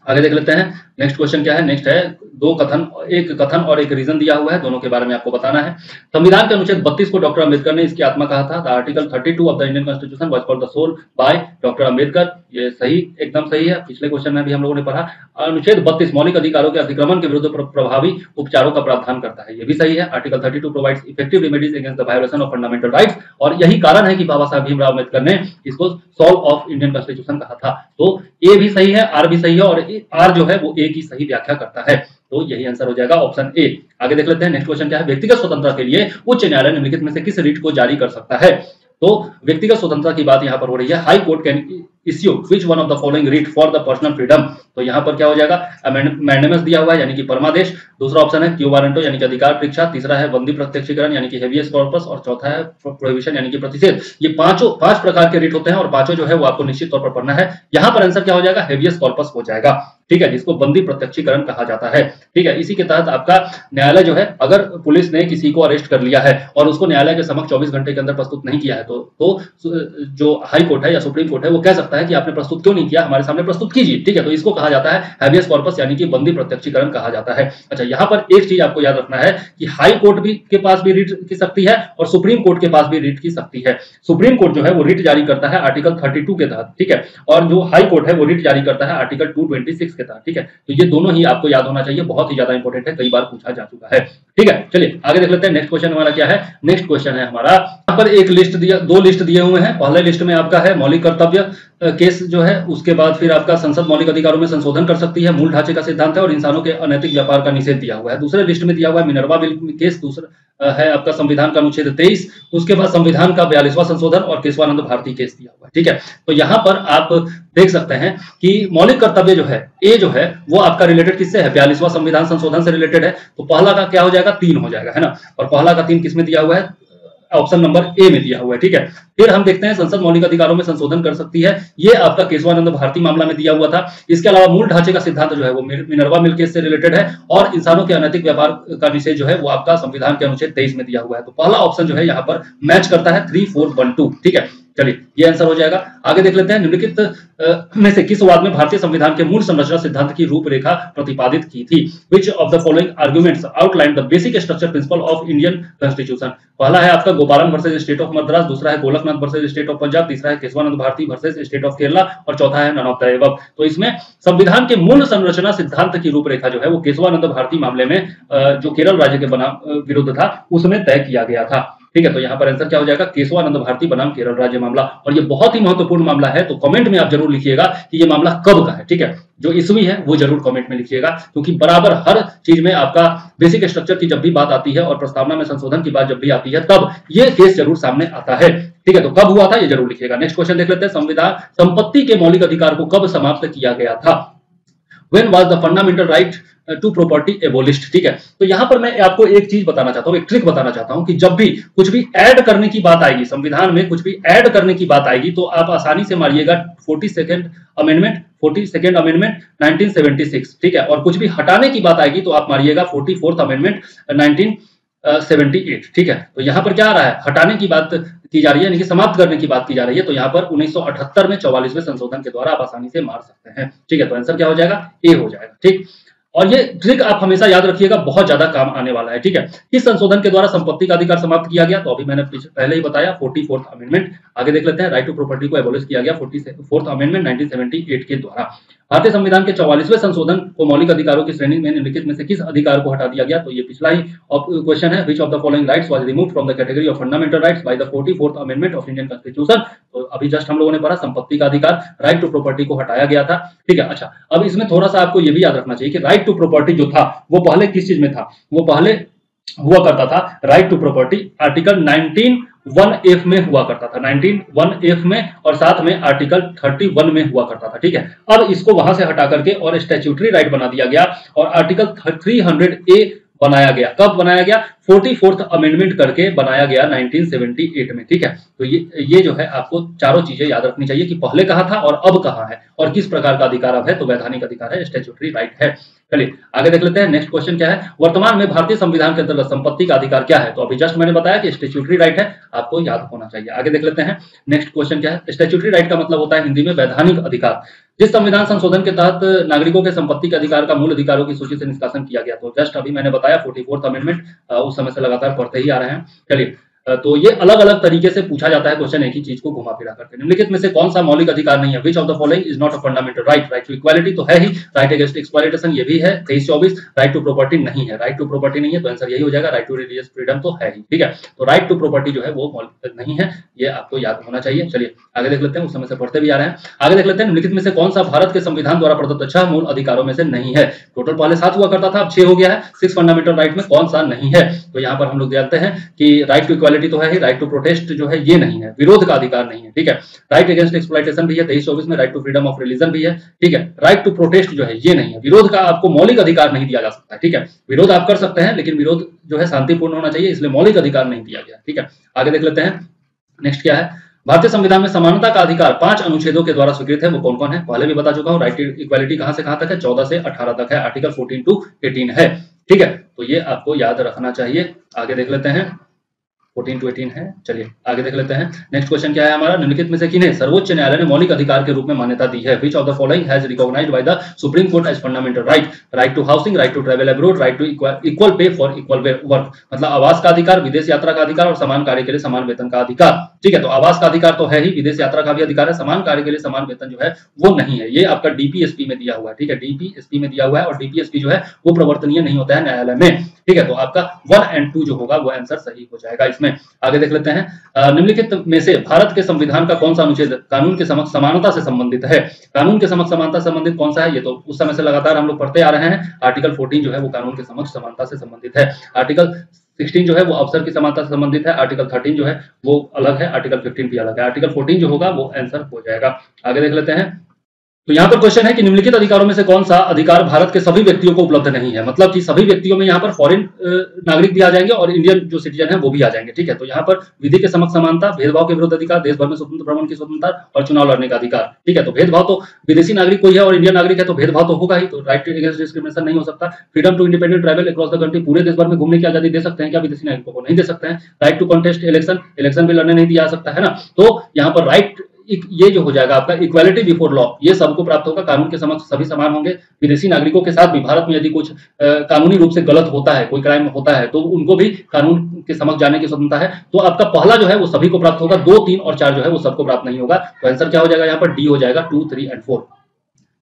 आगे देख लेते हैं, नेक्स्ट क्वेश्चन क्या है, नेक्स्ट है दो कथन, एक कथन और एक रीजन दिया हुआ है, दोनों के बारे में आपको बताना है। संविधान के अनुच्छेद 32 को डॉक्टर अम्बेडकर ने इसकी आत्मा कहा था। Article 32 of the Indian constitution was called the soul by doctor Ambedkar, ये सही, एकदम सही है, पिछले क्वेश्चन में भी हम लोगों ने पढ़ा। अनुच्छेद 32 मौलिक अधिकारों के अतिक्रमण के विरुद्ध प्रभावी उपचारों का प्रावधान करता है, ये भी सही है। Article 32 provides effective remedies against the violation of fundamental rights, और यही कारण है कि बाबा साहब भीमराव अम्बेडकर ने इसको सोल ऑफ इंडियन कॉन्स्टिट्यूशन कहा था। तो ए भी सही है, आर भी सही है, और आर जो है वो ए की सही व्याख्या करता है, तो यही आंसर हो जाएगा ऑप्शन ए। आगे देख लेते हैं, नेक्स्ट क्वेश्चन क्या है, व्यक्तिगत स्वतंत्रता के लिए उच्च न्यायालय निम्नलिखित में से किस रिट को जारी कर सकता है? तो व्यक्तिगत स्वतंत्रता की बात यहाँ पर हो रही है, high court can issue which one of the following writ for the personal freedom? तो यहाँ पर क्या हो जाएगा, मैंडेमस दिया हुआ है यानी कि परमादेश, दूसरा ऑप्शन है क्यू वारंटो यानी कि अधिकार परीक्षा, तीसरा है बंदी प्रत्यक्षीकरण यानी कि हेवियस कॉर्पस, और चौथा है प्रोहिबिशन यानी कि प्रतिषेध। ये पांच प्रकार के रिट होते हैं और पांचों जो है वो आपको निश्चित तौर पर पढ़ना है। यहाँ पर आंसर क्या हो जाएगा, हेवियस कॉर्पस हो जाएगा, ठीक है, जिसको बंदी प्रत्यक्षीकरण कहा जाता है, ठीक है। इसी के तहत आपका न्यायालय जो है, अगर पुलिस ने किसी को अरेस्ट कर लिया है और उसको न्यायालय के समक्ष 24 घंटे के अंदर प्रस्तुत नहीं किया है, तो जो हाई कोर्ट है या सुप्रीम कोर्ट है वो कह सकता है कि आपने प्रस्तुत क्यों नहीं किया, हमारे सामने प्रस्तुत कीजिए, ठीक है। तो इसको कहा जाता है हैबियस कॉर्पस यानी कि बंदी प्रत्यक्षीकरण कहा जाता है। अच्छा, यहाँ पर एक चीज आपको याद रखना है कि हाई कोर्ट भी के पास भी रिट की शक्ति है और सुप्रीम कोर्ट के पास भी रिट की शक्ति है। सुप्रीम कोर्ट जो है वो रिट जारी करता है आर्टिकल 32 के तहत, ठीक है, और जो हाई कोर्ट है वो रिट जारी करता है आर्टिकल 226 के तहत, ठीक है। तो ये दोनों ही आपको याद होना चाहिए, बहुत ही ज्यादा इंपॉर्टेंट है, कई बार पूछा जा चुका है, ठीक है। चलिए आगे देख लेते हैं, नेक्स्ट क्वेश्चन हमारा क्या है। नेक्स्ट क्वेश्चन है हमारा, यहाँ पर एक लिस्ट दिया, दो लिस्ट दिए हुए हैं। पहले लिस्ट में आपका है मौलिक कर्तव्य केस जो है, उसके बाद फिर आपका संसद मौलिक अधिकारों में संशोधन कर सकती है, मूल ढांचे का सिद्धांत है और इंसानों के अनैतिक व्यापार का निषेध दिया हुआ है। दूसरे लिस्ट में दिया हुआ है मिनर्वा बिल केस, दूसरा है आपका संविधान का अनुच्छेद 23, उसके बाद संविधान का 42वां संशोधन और केशवानंद भारती केस दिया हुआ है, ठीक है। तो यहाँ पर आप देख सकते हैं कि मौलिक कर्तव्य जो है, ए जो है वो आपका रिलेटेड किससे है, 42वां संविधान संशोधन से रिलेटेड है। तो पहला का क्या हो जाएगा, 3 हो जाएगा, है ना, और पहला का 3 किसमें दिया हुआ है, ऑप्शन नंबर ए में दिया हुआ है, ठीक है। फिर हम देखते हैं संसद मौलिक अधिकारों में संशोधन कर सकती है, ये आपका केशवानंद भारती मामला में दिया हुआ था। इसके अलावा मूल ढांचे का सिद्धांत जो है वो मिनर्वा मिल केस से रिलेटेड है, और इंसानों के अनैतिक व्यापार का निषेध जो है वो आपका संविधान के अनुच्छेद 23 में दिया हुआ है। तो पहला ऑप्शन जो है यहाँ पर मैच करता है 3, 4, 1, 2, ठीक है। चलिए ये आंसर हो जाएगा। आगे देख लेते हैं, निम्नलिखित में से किस वाद में भारतीय संविधान के मूल संरचना सिद्धांत की रूपरेखा प्रतिपादित की थी? विच of the following arguments outline the basic structure principle of Indian constitution? पहला है आपका गोपालन वर्सेज स्टेट ऑफ मद्रास, दूसरा है Golaknath versus state of Punjab, तीसरा है Kesavananda Bharati versus state of Kerala और चौथा है नन ऑफ द एबव। तो इसमें संविधान के मूल संरचना सिद्धांत की रूपरेखा जो है वो केशवानंद भारती मामले में जो केरल राज्य के विरुद्ध था उसमें तय किया गया था। ठीक है, तो यहाँ पर आंसर क्या हो जाएगा? केशवानंद भारती बनाम केरल राज्य मामला। और ये बहुत ही महत्वपूर्ण मामला है, तो कमेंट में आप जरूर लिखिएगा कि ये मामला कब का है। ठीक है, जो ईस्वी है वो जरूर कमेंट में लिखिएगा, क्योंकि बराबर हर चीज में आपका बेसिक स्ट्रक्चर की जब भी बात आती है और प्रस्तावना में संशोधन की बात जब भी आती है तब ये केस जरूर सामने आता है। ठीक है, तो कब हुआ था ये जरूर लिखिएगा। नेक्स्ट क्वेश्चन देख लेते हैं, संविधान संपत्ति के मौलिक अधिकार को कब समाप्त किया गया था? When was the fundamental right to property abolished? ठीक है, तो यहां पर मैं आपको एक चीज बताना चाहता हूं, एक ट्रिक बताना चाहता हूं कि जब भी कुछ भी ऐड करने की बात आएगी, संविधान में कुछ भी ऐड करने की बात आएगी तो आप आसानी से मारिएगा 42nd अमेंडमेंट 1976। ठीक है, और कुछ भी हटाने की बात आएगी तो आप मारिएगा 44th अमेंडमेंट 1978। ठीक है, तो यहां पर क्या आ रहा है? हटाने की बात की जा रही है, यानी कि समाप्त करने की बात की जा रही है, तो यहाँ पर 1978 में 44वें संशोधन के द्वारा आप आसानी से मार सकते हैं। ठीक है, तो आंसर क्या हो जाएगा? ए हो जाएगा। ठीक, और ये ट्रिक आप हमेशा याद रखिएगा, बहुत ज्यादा काम आने वाला है। ठीक है, किस संशोधन के द्वारा संपत्ति का अधिकार समाप्त किया गया? तो अभी मैंने पहले ही बताया 44th अमेंडमेंट। आगे देख लेते हैं, राइट टू प्रॉपर्टी को एबोलिश किया गया 44th अमेंडमेंट 1978 के द्वारा। भारतीय संविधान के 44वें संशोधन को मौलिक अधिकारों की श्रेणी में निम्नलिखित में से किस अधिकार को हटा दिया गया? तो ये पिछला ही क्वेश्चन है, which of the following rights was removed from the category of fundamental rights by the 44th amendment of Indian constitution? तो अभी जस्ट हम लोगों ने पढ़ा, संपत्ति का अधिकार, राइट टू प्रॉपर्टी को हटाया गया था। ठीक है, अच्छा अब इसमें थोड़ा सा आपको ये भी याद रखना चाहिए कि राइट टू प्रॉपर्टी जो था वो पहले किस चीज में था? वो पहले हुआ करता था right to property article 19(1)(f) में हुआ करता था, 19(1)(f) में, और साथ में आर्टिकल 31 में हुआ करता था। ठीक है, अब इसको वहां से हटा करके और स्टैट्यूटरी राइट बना दिया गया और आर्टिकल 300A बनाया गया। कब बनाया गया? 44th अमेंडमेंट करके बनाया गया 1978 में। ठीक है, तो ये जो है आपको चारों चीजें याद रखनी चाहिए कि पहले कहा था और अब कहा है और किस प्रकार का अधिकार अब है। तो वैधानिक अधिकार है, स्टैट्यूटरी राइट है। चलिए आगे देख लेते हैं, नेक्स्ट क्वेश्चन क्या है? वर्तमान में भारतीय संविधान के अंतर्गत संपत्ति का अधिकार क्या है? तो अभी जस्ट मैंने बताया कि स्टैट्यूटरी राइट है, आपको याद होना चाहिए। आगे देख लेते हैं, नेक्स्ट क्वेश्चन क्या है? स्टैट्यूटरी राइट का मतलब होता है हिंदी में वैधानिक अधिकार। जिस संविधान संशोधन के तहत नागरिकों के संपत्ति के अधिकार का मूल अधिकारों की सूची से निष्कासन किया गया, तो जस्ट अभी मैंने बताया 44th अमेंडमेंट, उस समय से लगातार पढ़ते ही आ रहे हैं। चलिए, तो ये अलग अलग तरीके से पूछा जाता है क्वेश्चन, एक ही चीज को घुमा फिरा करके। निम्नलिखित में से कौन सा मौलिक अधिकार नहीं है? Which of the following is not a fundamental right? Right to equality तो है ही, राइट अगेंस्ट एक्सप्लॉयटेशन ये भी है 23-24, राइट टू प्रॉपर्टी नहीं है, राइट टू प्रॉपर्टी नहीं है, तो आंसर यही हो जाएगा। राइट टू रिलीजियस फ्रीडम तो है ही। ठीक है, तो राइट टू प्रॉपर्टी जो है वो मौलिक नहीं है, ये आपको याद होना चाहिए। चलिए आगे देख लेते हैं, उस समय से पढ़ते भी आ रहे हैं। आगे देख लेते हैं, निम्नलिखित में से कौन सा भारत के संविधान द्वारा प्रदत्त 6 मूल अधिकारों में से नहीं है? टोटल पहले 7 हुआ करता था, अब 6 हो गया है। 6 फंडामेंटल राइट में कौन सा नहीं है? तो यहाँ पर हम लोग जानते हैं कि राइट टू इक्वालिटी तो है ही, राइट टू प्रोटेस्ट जो है ये नहीं है, विरोध का अधिकार नहीं है। ठीक है, राइट अगेंस्ट एक्सप्लॉयटेशन भी है 23-24 में, right to freedom of religion भी है। ठीक है, राइट टू प्रोटेस्ट जो है ये नहीं है, विरोध का आपको मौलिक अधिकार नहीं दिया जा सकता है। ठीक है, विरोध आप कर सकते हैं लेकिन विरोध जो है शांतिपूर्ण होना चाहिए, इसलिए मौलिक अधिकार नहीं दिया गया। ठीक है, आगे देख लेते हैं, नेक्स्ट क्या है? भारतीय संविधान में समानता का अधिकार 5 अनुच्छेदों के द्वारा स्वीकृत है, वो कौन कौन है? पहले भी बता चुका हूं, राइट टू इक्वालिटी कहां से कहां तक है? 14 से 18 तक है, आर्टिकल 14 to 18 है। ठीक है, तो ये आपको याद रखना चाहिए। आगे देख लेते हैं, 14 to 18 है। चलिए आगे देख लेते हैं, नेक्स्ट क्वेश्चन क्या है हमारा? निम्नलिखित में से किन्हें सर्वोच्च न्यायालय ने मौलिक अधिकार के रूप में मान्यता दी है? Which of the following has recognised by the supreme court as fundamental right? Right to housing, right to travel abroad, right to equal pay for equal work, मतलब आवास का अधिकार, विदेश यात्रा का अधिकार और समान कार्य के लिए समान वेतन का अधिकार। ठीक है, तो आवास का अधिकार तो है ही, विदेश यात्रा का भी अधिकार है, समान कार्य के लिए समान वेतन जो है वो नहीं है, ये आपका डीपीएसपी में दिया हुआ है। ठीक है, डीपीएसपी में दिया हुआ है और डीपीएसपी जो है वो प्रवर्तनीय नहीं होता है न्यायालय में। ठीक है, तो आपका 1 और 2 जो होगा वो आंसर सही हो जाएगा इसमें। आगे देख लेते हैं, निम्नलिखित में से भारत के संविधान का कौन सा अनुच्छेद कानून के समक्ष समानता से संबंधित है? कानून के समक्ष समानता से संबंधित कौन सा है? ये तो उस समय से लगातार हम लोग पढ़ते आ रहे हैं। आर्टिकल 14 जो है वो कानून के समक्ष समानता से संबंधित है। आर्टिकल 16 जो है वो अवसर की समानता से संबंधित है। आर्टिकल 13 जो है वो अलग है, आर्टिकल 15 भी अलग है। आर्टिकल 14 जो होगा वो आंसर हो जाएगा। आगे देख लेते हैं, तो यहाँ पर क्वेश्चन है कि निम्नलिखित अधिकारों में से कौन सा अधिकार भारत के सभी व्यक्तियों को उपलब्ध नहीं है। मतलब कि सभी व्यक्तियों में यहाँ पर फॉरेन नागरिक भी आ जाएंगे और इंडियन जो सिटीजन है वो भी आ जाएंगे। ठीक है, तो यहाँ पर विधि के समक्ष समानता, भेदभाव के विरुद्ध अधिकार, देश भर में स्वतंत्र भ्रमण की स्वतंत्रता और चुनाव लड़ने का अधिकार। ठीक है, तो भेदभाव तो विदेशी नागरिक कोई है और इंडियन नागरिक है तो भेदभाव तो होगा ही, तो राइट टू अगेंस्ट डिस्क्रिमिनेशन नहीं हो सकता। Freedom to independent travel across the country, पूरे देश भर में घूमने की आजादी दे सकते हैं क्या विदेशी नागरिकों को? नहीं दे सकते हैं। Right to contest election, election भी लड़ने नहीं दिया जा सकता है ना। तो यहाँ पर राइट ये जो हो जाएगा आपका इक्वालिटी बिफोर लॉ, ये सबको प्राप्त होगा, कानून के समक्ष सभी समान होंगे। विदेशी नागरिकों के साथ भी भारत में यदि कुछ कानूनी रूप से गलत होता है, कोई क्राइम होता है, तो उनको भी कानून के समक्ष जाने की स्वतंत्रता है। तो आपका पहला जो है वो सभी को प्राप्त होगा, 2, 3 और 4 जो है वो सबको प्राप्त नहीं होगा। तो आंसर क्या हो जाएगा यहाँ पर? डी हो जाएगा, 2, 3 एंड 4।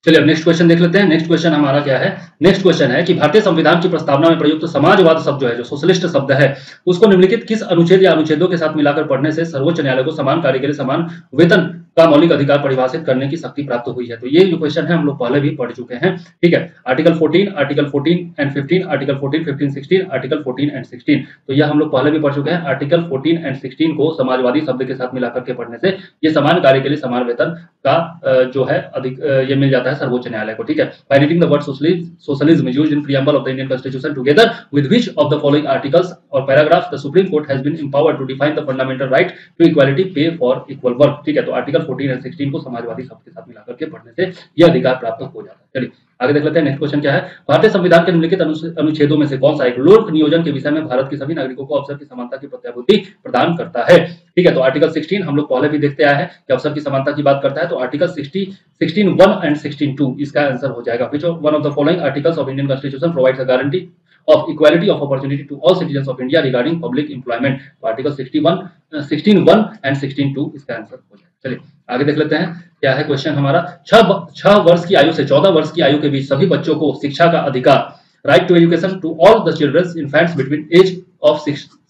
चलिए अब नेक्स्ट क्वेश्चन देख लेते हैं। नेक्स्ट क्वेश्चन हमारा क्या है? नेक्स्ट क्वेश्चन है कि भारतीय संविधान की प्रस्तावना में प्रयुक्त समाजवाद शब्द जो है, जो सोशलिस्ट शब्द है, उसको निम्नलिखित किस अनुच्छेद या अनुच्छेदों के साथ मिलाकर पढ़ने से सर्वोच्च न्यायालय को समान कार्य के लिए समान वेतन का मौलिक अधिकार परिभाषित करने की शक्ति प्राप्त हुई है? तो ये जो क्वेश्चन है हम लोग पहले भी पढ़ चुके हैं। ठीक है, article 14, article 14 and 15, article 14, 15, 16, article 14 and 16, तो यह हम लोग पहले भी पढ़ चुके हैं। आर्टिकल 14 एंड 16 को समाजवादी शब्द के साथ मिलाकर के पढ़ने से ये समान कार्य के लिए समान वेतन का जो है अधिक ये मिल जाता है सर्वोच्च न्यायालय को। ठीक है, by reading the word socialism used in preamble of the Indian constitution together with which of the following articles or paragraphs the supreme court has been empowered to define the fundamental right to equality pay for equal work. ठीक है, तो article 14 and 16 को समाजवादी शब्द के साथ मिलाकर के पढ़ने से यह अधिकार प्राप्त हो जाता है। चलिए आगे देख लेते हैं। नेक्स्ट क्वेश्चन क्या है? भारतीय संविधान के निम्नलिखित अनुच्छेदों में से कौन सा एक लोक नियोजन के विषय में भारत के सभी नागरिकों को अवसर की समानता की प्रत्याभूति प्रदान करता है? ठीक है, तो आर्टिकल 16 हम लोग पहले भी देखते आए हैं कि अवसर की समानता की बात करता है। तो आर्टिकल 16(1) एंड 16(2) इसका आंसर हो जाएगा। Which one of the following articles of Indian constitution provides a guarantee of equality of opportunity to all citizens of India regarding public employment? तो आर्टिकल 16(1) एंड 16(2) इसका आंसर हो जाएगा। चलिए आगे देख लेते हैं क्या है क्वेश्चन हमारा। 6 वर्ष की आयु से 14 वर्ष की आयु के बीच सभी बच्चों को शिक्षा का अधिकार, right to education to all the children infants between age of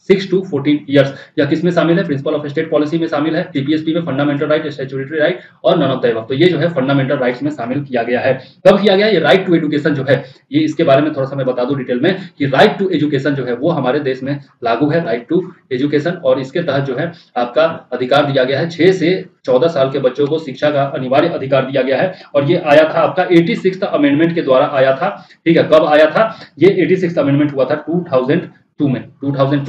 6 to 14 years, यह किसमें शामिल है? प्रिंसिपल ऑफ स्टेट पॉलिसी में शामिल है, टीपीएसपी में फंडामेंटल राइट, स्टैट्यूटरी राइट और नन ऑफ द अबव। तो ये जो है फंडामेंटल राइट्स में शामिल किया गया है। कब किया गया? ये राइट टू एजुकेशन जो है, ये इसके बारे में थोड़ा सा मैं बता दूं डिटेल में कि राइट टू एजुकेशन जो है वो हमारे देश में लागू है, राइट टू एजुकेशन, और इसके तहत जो है आपका अधिकार दिया गया है 6 से 14 साल के बच्चों को शिक्षा का अनिवार्य अधिकार दिया गया है। और ये आया था आपका 86th अमेंडमेंट के द्वारा आया था। ठीक है, कब आया था? ये 86th अमेंडमेंट हुआ था 2002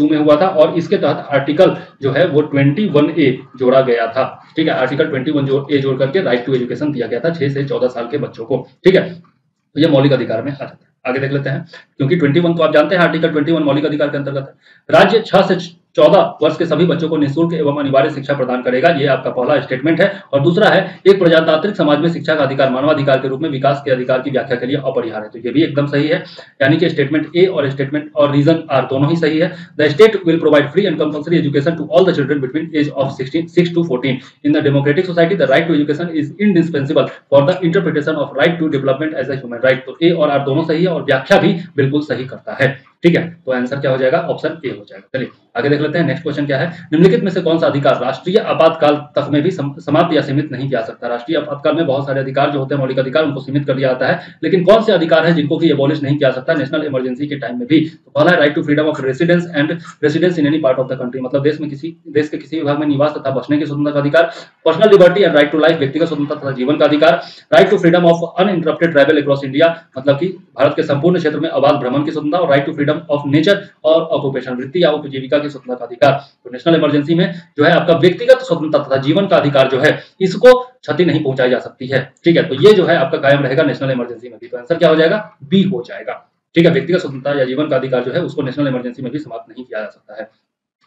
में हुआ था, और इसके तहत आर्टिकल जो है वो 21A जोड़ा गया था। ठीक है, आर्टिकल 21A जोड़ करके राइट टू एजुकेशन दिया गया था 6 से 14 साल के बच्चों को। ठीक है, तो ये मौलिक अधिकार में आ जाता है। आगे देख लेते हैं, क्योंकि 21 तो आप जानते हैं आर्टिकल 21 मौलिक अधिकार के अंतर्गत है। राज्य 6 से 14 वर्ष के सभी बच्चों को निःशुल्क एवं अनिवार्य शिक्षा प्रदान करेगा। ये आपका पहला स्टेटमेंट है। और दूसरा है, एक प्रजातांत्रिक समाज में शिक्षा का अधिकार मानवाधिकार के रूप में विकास के अधिकार की व्याख्या के लिए अपरिहार्य है। तो ये भी एकदम सही है, यानी कि स्टेटमेंट ए और स्टेटमेंट और रीजन आर दोनों ही सही है। The state will provide free and compulsory education to all the children between age of 6 to 14 in the democratic society. The right to education is indispensable for the interpretation of right to development as a human right. तो A और are दोनों सही है और व्याख्या भी बिल्कुल सही करता है। ठीक है, तो आंसर क्या हो जाएगा? ऑप्शन ए हो जाएगा। चलिए आगे देख लेते हैं। नेक्स्ट क्वेश्चन क्या है? निम्नलिखित में से कौन सा अधिकार राष्ट्रीय आपातकाल तक में भी समाप्त या सीमित नहीं किया सकता? राष्ट्रीय आपातकाल में बहुत सारे अधिकार जो होते हैं मौलिक अधिकार, उनको सीमित कर दिया जाता है, लेकिन कौन से अधिकार है जिनको कि एबॉलिश नहीं किया सकता नेशनल इमरजेंसी के टाइम में भी? तो पहला है right to freedom of residence in any part of the country, मतलब देश के किसी विभाग में निवास तथा बसने की स्वतंत्रता का अधिकार। Personal liberty and right to life, व्यक्तिगत स्वतंत्रता तथा जीवन का अधिकार। Right to freedom of uninterrupted travel across India, मतलब कि भारत के संपूर्ण क्षेत्र में अबाध भ्रमण की स्वतंत्रता। और right to freedom of nature और ऑक्यूपेशन, वृत्ति या उपजीविका की स्वतंत्रता का अधिकार। तो नेशनल इमरजेंसी में जो है आपका व्यक्तिगत स्वतंत्रता तथा जीवन का अधिकार जो है इसको क्षति नहीं पहुंचाई जा सकती है। ठीक है, तो ये जो है आपका कायम रहेगा नेशनल इमरजेंसी में भी। तो आंसर क्या हो जाएगा? बी हो जाएगा। ठीक है, व्यक्तिगत स्वतंत्रता या जीवन का अधिकार जो है उसको नेशनल इमरजेंसी में भी समाप्त नहीं किया जा सकता है।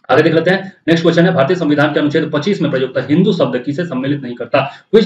आगे देख लेते हैं। नेक्स्ट क्वेश्चन है, भारतीय संविधान के अनुच्छेद 25 में प्रयुक्त हिंदू शब्द किसे सम्मिलित नहीं करता? Who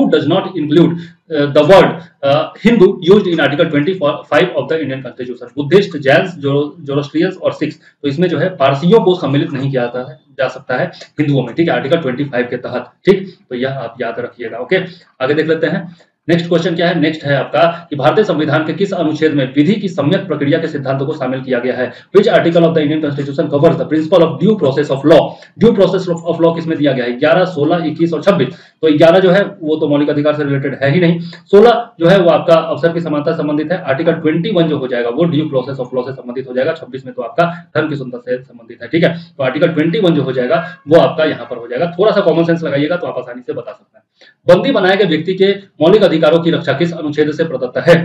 does not include the word Hindu used in article 25 of the Indian constitution? Buddhist, Jains, Zoroastrians और सिख्स। तो इसमें जो है पारसियों को सम्मिलित नहीं किया जा सकता है हिंदुओं में। ठीक है, आर्टिकल 25 के तहत। ठीक, तो यह आप याद रखिएगा। ओके, आगे देख लेते हैं। नेक्स्ट क्वेश्चन क्या है? नेक्स्ट है आपका कि भारतीय संविधान के किस अनुच्छेद में विधि की सम्यक प्रक्रिया के सिद्धांतों को शामिल किया गया है? Which article of the Indian constitution covers the principle of due process of law? Due process of law किसमें दिया गया है? 11, 16, 21 और 26। तो 11 जो है वो तो मौलिक अधिकार से रिलेटेड है ही नहीं। 16 जो है वो आपका अवसर की समानता संबंधित है। आर्टिकल 21 जो हो जाएगा वो ड्यू प्रोसेस ऑफ लॉ से संबंधित हो जाएगा। 26 में तो आपका धर्म की स्वतंत्रता से संबंधित है। ठीक है, तो आर्टिकल 21 जो हो जाएगा वो आपका यहाँ पर हो जाएगा। थोड़ा सा कॉमन सेंस लगाइएगा तो आप आसानी से बता सकते हैं। बंदी बनाए गए व्यक्ति के मौलिक अधिकारों की रक्षा किस अनुच्छेद से प्रदत्त है?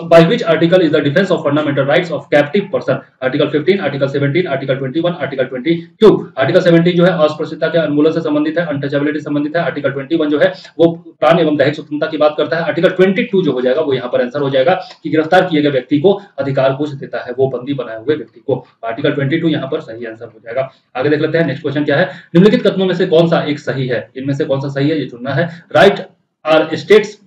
By which article is the defence of fundamental rights of captive person? Article 15, article 17, article 21, article 22। Article 17 जो है अस्पृश्यता के उन्मूलन से संबंधित है, अनटचेबिलिटी संबंधित है। आर्टिकल 21 जो है वो प्राण एवं दैहिक स्वतंत्रता की बात करता है। आर्टिकल 22 जो हो जाएगा वो यहाँ पर आंसर हो जाएगा कि गिरफ्तार किए गए व्यक्ति को अधिकार कुछ देता है, वो बंदी बनाए हुए व्यक्ति को। आर्टिकल 22 यहाँ पर सही आंसर हो जाएगा। आगे देख लेते हैं नेक्स्ट क्वेश्चन क्या है। निम्नलिखित कथनों में से कौन सा एक सही है? इनमें से कौन सा सही है ये चुनना है। राइट आर स्टेट्स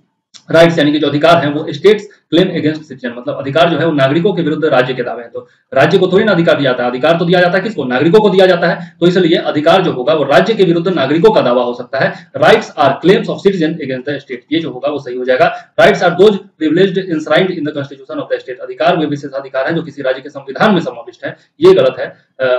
राइट्स यानी कि जो अधिकार हैं वो स्टेट्स क्लेम अगेंस्ट सिटीजन, मतलब अधिकार जो है वो नागरिकों के विरुद्ध राज्य के दावे हैं। तो राज्य को थोड़ी ना अधिकार दिया जाता है, अधिकार तो दिया जाता है किसको? नागरिकों को दिया जाता है। तो इसलिए अधिकार जो होगा वो राज्य के विरुद्ध नागरिकों का दावा हो सकता है। Rights are claims of citizen against the state, ये जो होगा वो सही हो जाएगा। Rights are those privileged enshrined in the constitution of the state, अधिकार वे विशेषाधिकार है जो किसी राज्य के संविधान में समाविष्ट है, ये गलत है।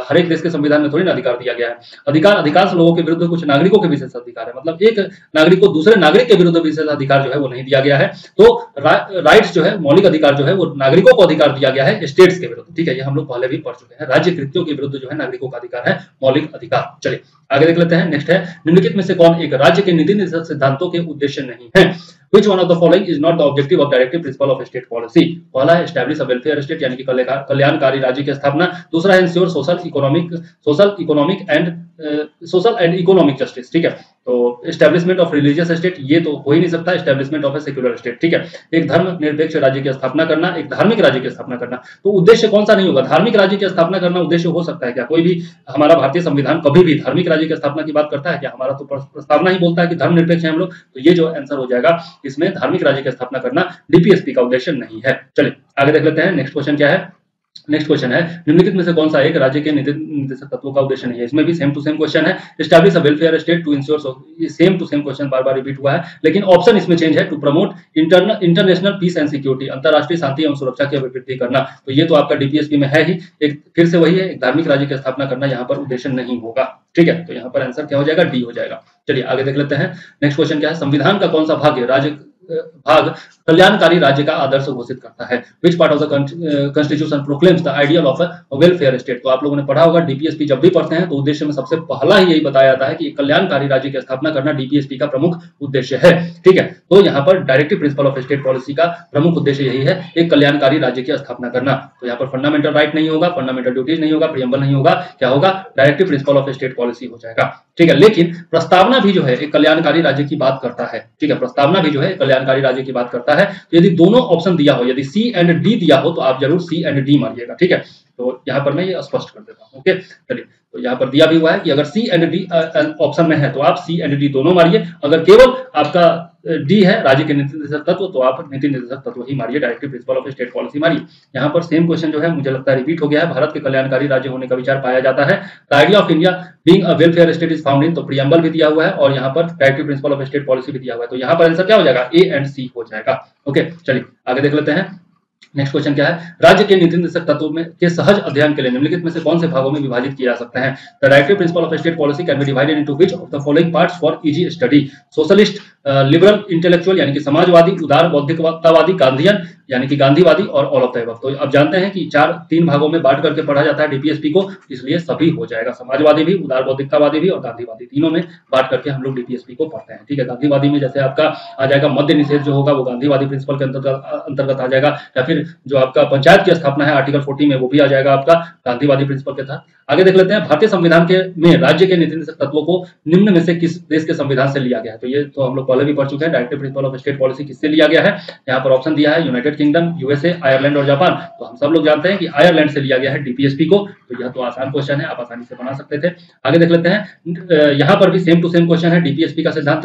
हर एक देश के संविधान में थोड़ी ना अधिकार दिया गया है। अधिकार अधिकांश लोगों के विरुद्ध कुछ नागरिकों के विशेष अधिकार है, मतलब एक नागरिक को दूसरे नागरिक के विरुद्ध विशेष अधिकार जो है वो नहीं दिया गया है। तो राइट्स जो है मौलिक अधिकार जो है वो नागरिकों को अधिकार दिया गया है स्टेट्स के विरुद्ध, ठीक है, ये हम लोग पहले भी पढ़ चुके हैं। राज्य कृत्यों के विरुद्ध जो है नागरिकों का अधिकार है मौलिक अधिकार। चलिए आगे देख लेते हैं। नेक्स्ट है निम्नलिखित में से कौन एक राज्य के नीति निर्देशक सिद्धांतों के उद्देश्य नहीं है? Which one of the following is not the objective of directive principle of state policy? पहला है establish a welfare state यानी कि कल्याणकारी राज्य की स्थापना। दूसरा है ensure social and economic justice, ठीक है। तो establishment of religious state ये तो हो ही नहीं सकता, establishment of a secular state, ठीक है। एक धर्म निरपेक्ष राज्य की स्थापना करना, एक धार्मिक राज्य की स्थापना करना। तो उद्देश्य कौन सा नहीं होगा? धार्मिक राज्य की स्थापना करना उद्देश्य हो सकता है क्या? कोई भी हमारा भारतीय संविधान कभी भी धार्मिक राज्य की स्थापना की बात करता है क्या? हमारा तो प्रस्तावना ही बोलता है कि धर्म निरपेक्ष है हम लोग। तो ये जो आंसर हो जाएगा इसमें धार्मिक राज्य की स्थापना करना डीपीएसपी का उद्देश्य नहीं है। चलिए आगे देख लेते हैं। नेक्स्ट क्वेश्चन क्या है? नेक्स्ट क्वेश्चन है निम्नलिखित में से कौन सा एक राज्य के निर्देशक तत्वों का उद्देश्य नहीं है? इसमें भी सेम टू सेम क्वेश्चन है। Establish a welfare state to ensure, same to same question बार बार रिपीट हुआ है, लेकिन ऑप्शन इसमें चेंज है। To promote international peace and security, अंतरराष्ट्रीय शांति एवं सुरक्षा की अभिवृद्धि करना। तो ये तो आपका डीपीएसपी में है ही। एक फिर से वही है, एक धार्मिक राज्य की स्थापना करना यहाँ पर उद्देश्य नहीं होगा, ठीक है। तो यहाँ पर आंसर क्या हो जाएगा? डी हो जाएगा। चलिए आगे देख लेते हैं। नेक्स्ट क्वेश्चन क्या है? संविधान का कौन सा भाग कल्याणकारी राज्य का आदर्श घोषित करता है? Which part of the constitution proclaims the ideal of a welfare state? तो आप लोगों ने पढ़ा होगा डीपीएसपी जब भी पढ़ते हैं तो उद्देश्य में सबसे पहला ही यही बताया जाता है कि कल्याणकारी राज्य की स्थापना करना डीपीएसपी का प्रमुख उद्देश्य है, ठीक है। तो यहाँ पर directive principle of state policy का प्रमुख उद्देश्य यही है, एक कल्याणकारी राज्य की स्थापना करना। तो यहाँ पर फंडामेंटल राइट नहीं होगा, फंडामेंटल ड्यूटीज नहीं होगा, प्रियम्बल नहीं होगा, क्या होगा? Directive principle of state policy हो जाएगा, ठीक है। लेकिन प्रस्तावना भी जो है एक कल्याणकारी राज्य की बात करता है, ठीक है। प्रस्तावना भी जो है कल्याणकारी राज्य की बात करता है। तो यदि दोनों ऑप्शन दिया हो, यदि सी एंड डी दिया हो तो आप जरूर सी एंड डी मारिएगा, ठीक है। तो यहाँ पर मैं ये स्पष्ट कर देता हूँ, ओके। चलिए तो यहाँ पर दिया भी हुआ है कि अगर सी एंड डी ऑप्शन में है तो आप सी एंड डी दोनों मारिए। अगर केवल आपका डी है राज्य के नीति निर्देशक तत्व तो आप नीति निर्देशक तत्व ही मारिए, directive principle of state policy मारिए। यहाँ पर सेम क्वेश्चन जो है मुझे लगता है रिपीट हो गया है। भारत के कल्याणकारी राज्य होने का विचार पाया जाता है। The idea of India being a welfare state is found in, तो प्रियम्बल भी दिया हुआ है और यहाँ पर directive principle of state policy भी दिया हुआ है। तो यहाँ पर आंसर क्या हो जाएगा? ए एंड सी हो जाएगा, ओके। चलिए आगे देख लेते हैं। नेक्स्ट क्वेश्चन क्या है? राज्य के नीति निर्देशक तत्वों में के सहज अध्ययन के लिए निम्नलिखित में से कौन से भागों में विभाजित किया जा सकता है? The directive principle of state policy can be divided into which of the following parts for easy study? Socialist, liberal, intellectual यानी कि समाजवादी, उदार बौद्धिकतावादी, गांधीयन यानी कि गांधीवादी और ऑल ऑफ द अबव। तो अब जानते हैं कि तीन भागों में बांट करके पढ़ा जाता है डीपीएसपी को, इसलिए सभी हो जाएगा, समाजवादी भी, उदार बौद्धिकतावादी भी और गांधीवादी, तीनों में बांट करके हम लोग डीपीएसपी को पढ़ते हैं, ठीक है। गांधीवादी में जैसे आपका आ जाएगा मद्य निषेध जो होगा वो गांधीवादी प्रिंसिपल के अंतर्गत आ जाएगा, या फिर जो आपका पंचायत की स्थापना है आर्टिकल 40 में वो भी आ जाएगा आपका गांधीवादी प्रिंसिपल के तहत। आगे देख लेते हैं। भारतीय संविधान में राज्य के नीति निर्देशक तत्वों को निम्न में से किस देश के संविधान से लिया गया है? तो ये तो हम लोग पहले भी पढ़ चुके हैं। Directive principle of state policy किससे लिया गया है? यहाँ पर ऑप्शन दिया है यूनाइटेड किंगडम, यूएसए, आयरलैंड और जापान। तो हम सब लोग जानते हैं कि आयरलैंड से लिया गया है डीपीएसपी को। तो यह तो आसान क्वेश्चन है, आप आसानी से बना सकते थे। आगे देख लेते हैं। यहाँ पर भी सेम टू सेम क्वेश्चन है, डीपीएसपी का सिद्धांत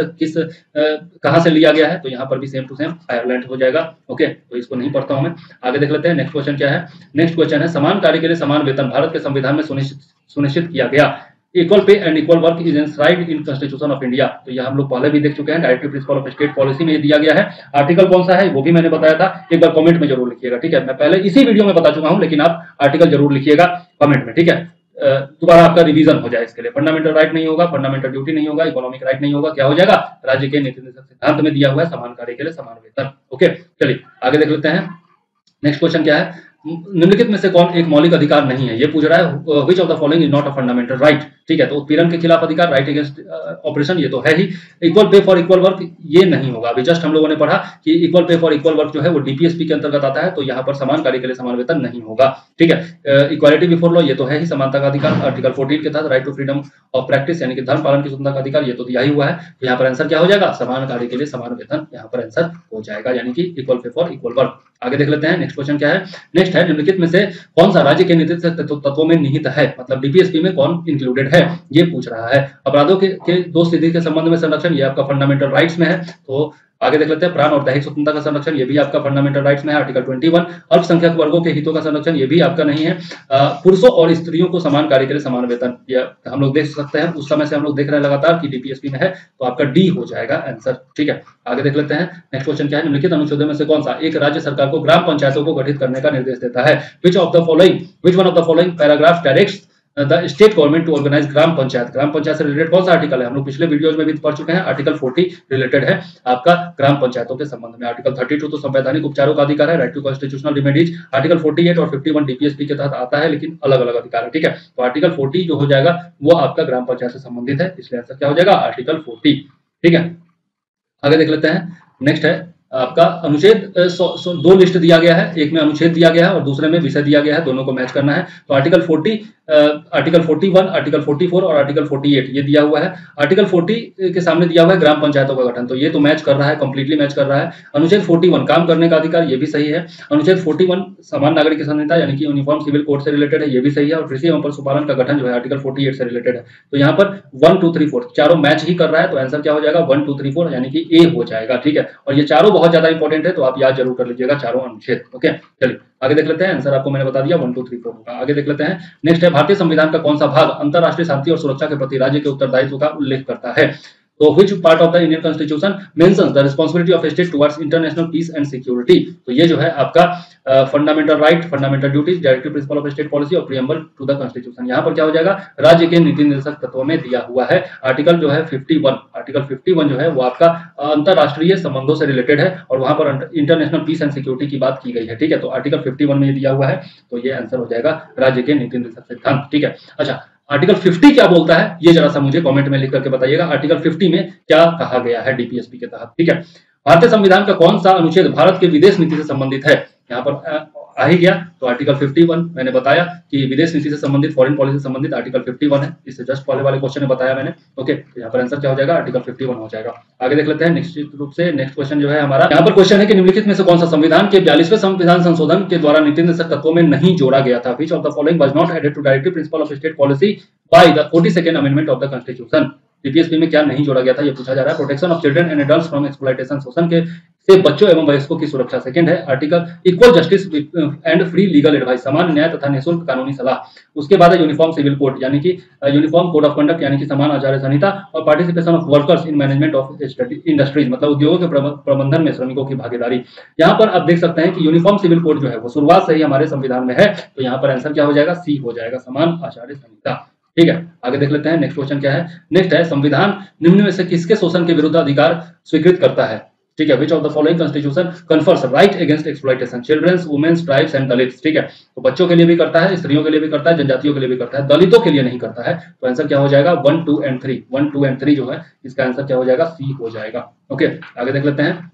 कहाँ से लिया गया है? तो यहाँ पर भी सेम टू सेम आयरलैंड हो जाएगा, ओके। तो इसको नहीं पढ़ता हूं मैं। आगे देख लेते हैं। नेक्स्ट क्वेश्चन क्या है? नेक्स्ट क्वेश्चन है समान कार्य के लिए समान वेतन भारत के संविधान में सुनिश्चित किया गया। Equal pay and equal work is enshrined in constitution of India. तो यह हम लोग पहले भी देख चुके हैं, directive principle of state policy में दिया गया है। आर्टिकल कौन सा है वो भी मैंने बताया था, एक बार कमेंट में जरूर लिखिएगा, ठीक है। मैं पहले इसी वीडियो में बता चुका हूं, लेकिन आप आर्टिकल जरूर लिखिएगा कमेंट में, ठीक है। दोबारा आपका रिवीजन हो जाए इसके लिए। फंडामेंटल राइट नहीं होगा, फंडामेंटल ड्यूटी नहीं होगा, इकोनॉमिक राइट नहीं होगा, क्या हो जाएगा? राज्य के नीति निर्देशक सिद्धांत में दिया हुआ है समान कार्य के लिए समान वेतन, ओके। चलिए आगे देख लेते हैं। नेक्स्ट क्वेश्चन क्या है? निम्नलिखित में से कौन एक मौलिक अधिकार नहीं है, ये पूछ रहा है। Which of the following is not a fundamental right, ठीक है, तो उत्पीड़न के खिलाफ अधिकार, राइट अगेंस्ट ऑपरेशन, ये तो है ही। Equal pay for equal work, ये नहीं होगा। अभी जस्ट हम लोगों ने पढ़ा कि equal pay for equal work जो है वो डीपीएसपी के अंतर्गत आता है, तो यहाँ पर समान कार्य के लिए समान वेतन नहीं होगा, ठीक है। इक्वालिटी बिफोर लॉ, ये तो है ही, समानता का अधिकार। आर्टिकल 14 के तहत right to freedom of practice यानी कि धर्म पालन की स्वतंत्रता का अधिकार, ये तो दिया ही हुआ है। तो यहाँ पर आंसर क्या हो जाएगा, समान कार्य के लिए समान वेतन, यहाँ पर आंसर हो जाएगा, यानी कि equal pay for equal work. आगे देख लेते हैं नेक्स्ट क्वेश्चन क्या है। नेक्स्ट है, निम्नलिखित में से कौन सा राज्य के नीतिगत तत्वों में निहित है, मतलब डीपीएसपी में कौन इंक्लूडेड है, ये पूछ रहा है। अपराधों के दोष सिद्धि के संबंध में संरक्षण, ये आपका फंडामेंटल राइट्स में है। तो आगे देख लेते हैं, प्राण और दैहिक स्वतंत्रता का संरक्षण, ये भी आपका फंडामेंटल राइट्स में है, आर्टिकल 21। अल्पसंख्यक वर्गों के हितों का संरक्षण, ये भी आपका नहीं है। पुरुषों और स्त्रियों को समान कार्य के लिए समान वेतन, ये हम लोग देख सकते हैं, उस समय से हम लोग देख रहे हैं लगातार कि डीपीएसपी में है, तो आपका डी हो जाएगा आंसर, ठीक है। आगे देख लेते हैं नेक्स्ट क्वेश्चन क्या है। निम्नलिखित अनुच्छेदों में से कौन सा एक राज्य सरकार को ग्राम पंचायतों को गठित करने का निर्देश देता है। Which one of the following paragraph directs the state government to organize gram panchayat. Gram panchayat से रिलेटेड कौन सा आर्टिकल है, हम लोग पिछले वीडियोज में भी पढ़ चुके हैं। आर्टिकल 40 रिलेटेड है आपका ग्राम पंचायतों के संबंध में। आर्टिकल 32 तो संवैधानिक उपचारों का अधिकार है, right to constitutional remedies. Article 48 और 51 डीपीएसपी के तहत आता है, लेकिन अलग अलग अधिकार है, ठीक है। तो आर्टिकल 40 जो हो जाएगा वो आपका ग्राम पंचायत से संबंधित है, इसलिए आंसर क्या हो जाएगा, आर्टिकल 40, ठीक है। आगे देख लेते हैं नेक्स्ट है आपका अनुच्छेद, दो लिस्ट दिया गया है, एक में अनुच्छेद दिया गया है और दूसरे में विषय दिया गया है, दोनों को मैच करना है। तो आर्टिकल 40, आर्टिकल 41, आर्टिकल 44 और आर्टिकल 48 ये दिया हुआ है। आर्टिकल 40 के सामने दिया हुआ है ग्राम पंचायतों का गठन, तो ये तो मैच कर रहा है, कंप्लीटली मैच कर रहा है। अनुच्छेद 41 काम करने का अधिकार, ये भी सही है। अनुच्छेद 41 समान नागरिक संहिता यानी कि यूनिफॉर्म सिविल कोड से रिलेटेड है, ये भी सही है। और कृषि एवं पशुपालन का गठन जो है आर्टिकल 48 से रिलेटेड है। तो यहाँ पर 1 2 3 4 चारों मैच ही कर रहा है, तो आंसर क्या हो जाएगा, 1 2 3 4 यानी कि ए हो जाएगा, ठीक है। और ये चारों बहुत ज्यादा इंपॉर्टेंट है, तो आप याद जरूर कर लीजिएगा चारों अनुच्छेद, ओके। चलिए आगे देख लेते हैं, आंसर आपको मैंने बता दिया 1 2 3 4 होगा। आगे देख लेते हैं नेक्स्ट है, भारतीय संविधान का कौन सा भाग अंतरराष्ट्रीय शांति और सुरक्षा के प्रति राज्य के उत्तरदायित्व का उल्लेख करता है। तो which part of the Indian Constitution mentions the responsibility of a state towards international peace and security? तो ये जो है आपका fundamental right, fundamental duties, directive principle of state policy और प्रीएम्बल टू द कॉन्स्टिट्यूशन। यहाँ पर क्या हो जाएगा, राज्य के नीति निर्देशक तत्वों में दिया हुआ है। आर्टिकल जो है 51, आर्टिकल 51 जो है वो आपका अंतरराष्ट्रीय संबंधों से रिलेटेड है और वहां पर इंटरनेशनल पीस एंड सिक्योरिटी की बात की गई है, ठीक है। तो आर्टिकल 51 में दिया हुआ है, तो ये आंसर हो जाएगा राज्य के नीति निर्देशक सिद्धांत, ठीक है। अच्छा, आर्टिकल 50 क्या बोलता है, ये जरा सा मुझे कमेंट में लिख करके बताइएगा। आर्टिकल 50 में क्या कहा गया है डीपीएसपी के तहत, ठीक है। भारतीय संविधान का कौन सा अनुच्छेद भारत के विदेश नीति से संबंधित है, यहाँ पर आ ही गया। तो आर्टिकल 51 मैंने बताया कि विदेश नीति से संबंधित, फॉरेन पॉलिसी से संबंधित आर्टिकल 51 है, इससे जस्ट पहले वाले क्वेश्चन में बताया मैंने, ओके। तो यहाँ पर आंसर क्या हो जाएगा, आर्टिकल 51 हो जाएगा। आगे देख लेते हैं निश्चित रूप से नेक्स्ट क्वेश्चन जो है हमारा, यहाँ पर क्वेश्चन है कि निम्नलिखित में से कौन सा संविधान के 42वें संविधान संशोधन के द्वारा नीति निर्देशक तत्वों में नहीं जोड़ा गया था। Which of the following was not added to directive principle of state policy by the 42nd amendment of the constitution. DPSP में क्या नहीं जोड़ा गया था, ये पूछा जा रहा है। Protection of children and adults from exploitation, शोषण के से बच्चों एवं वयस्कों की सुरक्षा। सेकंड है article equal justice and free legal advice, समान न्याय तथा निःशुल्क कानूनी सलाह। उसके बाद है यूनिफॉर्म सिविल कोड यानी कि यूनिफॉर्म कोड ऑफ कंडक्ट यानी कि समान आचार्य संहिता। और participation of workers in management of industries, मतलब उद्योगों के प्रबंधन में श्रमिकों की भागीदारी। यहाँ पर आप देख सकते हैं कि यूनिफॉर्म सिविल कोड जो है वो शुरुआत से ही हमारे संविधान में है, तो यहाँ पर आंसर क्या हो जाएगा, सी हो जाएगा, समान आचार्य संहिता, ठीक है। आगे देख लेते हैं नेक्स्ट क्वेश्चन क्या है। नेक्स्ट है, संविधान निम्न में से किसके शोषण के विरुद्ध अधिकार स्वीकृत करता है, ठीक है। Which of the following constitution confers right against exploitation, childrens, womens, tribes and Dalits, ठीक है। तो बच्चों के लिए भी करता है, स्त्रियों के लिए भी करता है, जनजातियों के लिए भी करता है, दलितों के लिए नहीं करता है। तो आंसर क्या हो जाएगा, 1 2 एंड 3, 1 2 एंड 3 जो है इसका आंसर क्या हो जाएगा, सी हो जाएगा, ओके। आगे देख लेते हैं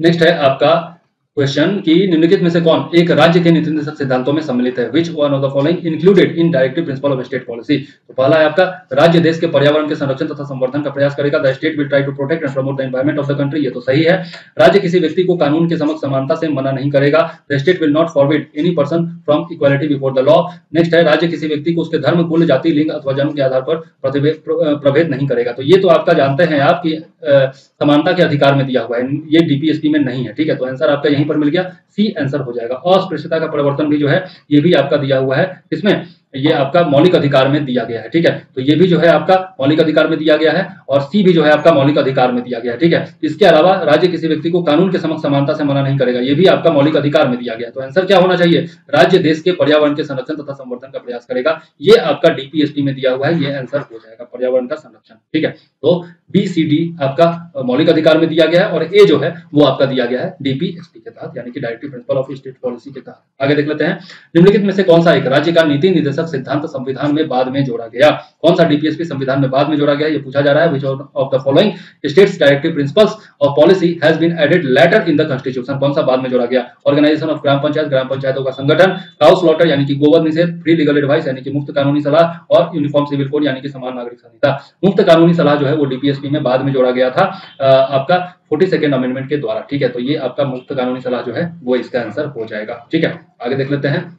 नेक्स्ट है आपका क्वेश्चन कि निम्नलिखित में से कौन एक राज्य के नीति निर्देशक सिद्धांतों में सम्मिलित है। Which one of the following included in directive principle of state policy. तो पहला है आपका, राज्य देश के पर्यावरण के संरक्षण तथा संवर्धन का प्रयास करेगा। The state will try to protect and promote the environment of the country, ये तो सही है। राज्य किसी व्यक्ति को कानून के समक्ष समानता से मना नहीं करेगा। The state will not forbid any person from equality before the law. Next है, राज्य किसी व्यक्ति को उसके धर्म, कुल, जाति, लिंग अथवा जन्म के आधार पर प्रभेद नहीं करेगा। तो ये तो आपका जानते हैं आप कि समानता के अधिकार में दिया हुआ है, ये डीपीएसपी में नहीं है, ठीक है। तो आंसर आपका यहीं पर मिल गया, सी आंसर हो जाएगा। अस्पृश्यता का परिवर्तन भी जो है ये भी आपका दिया हुआ है, इसमें ये आपका मौलिक अधिकार में दिया गया है, ठीक है। तो ये भी जो है आपका मौलिक अधिकार में दिया गया है, और सी भी जो है आपका मौलिक अधिकार में दिया गया है, ठीक है। इसके अलावा राज्य किसी व्यक्ति को कानून के समक्ष समानता से मना नहीं करेगा, ये भी आपका मौलिक अधिकार में दिया गया है। तो आंसर क्या होना चाहिए, राज्य देश के पर्यावरण के संरक्षण तथा संवर्धन का प्रयास करेगा, ये आपका डीपीएसपी में दिया हुआ है, ये आंसर हो जाएगा पर्यावरण का संरक्षण, ठीक है। तो बी सी डी आपका मौलिक अधिकार में दिया गया है, और ए जो है वो आपका दिया गया है डीपीएसपी के तहत, यानी कि directive principle of state policy के तहत। आगे देख लेते हैं, निम्नलिखित में से कौन सा एक राज्य का नीति निर्देशक सिद्धांत संविधान में बाद में जोड़ा गया, कौन सा डीपीएसपी संविधान में बाद में जोड़ा गया, ये पूछा जा रहा है। Which of the following states directive principles of policy has been added later in the constitution, कौन सा बाद में जोड़ा गया। ऑर्गेनाइजेशन ऑफ ग्राम पंचायतों का संगठन, काउ स्लॉटर यानी कि गोवध निषेध, फ्री लीगल एडवाइस यानी कि मुफ्त कानूनी सलाह, और यूनिफॉर्म सिविल कोड यानी कि समान नागरिक संहिता। मुफ्त कानूनी सलाह जो है वो डीपीएसपी में बाद में जोड़ा गया था आपका 42nd अमेंडमेंट के द्वारा, ठीक है। तो ये आपका मुफ्त कानूनी सलाह जो है वो इसका आंसर हो जाएगा, ठीक है। आगे देख लेते हैं,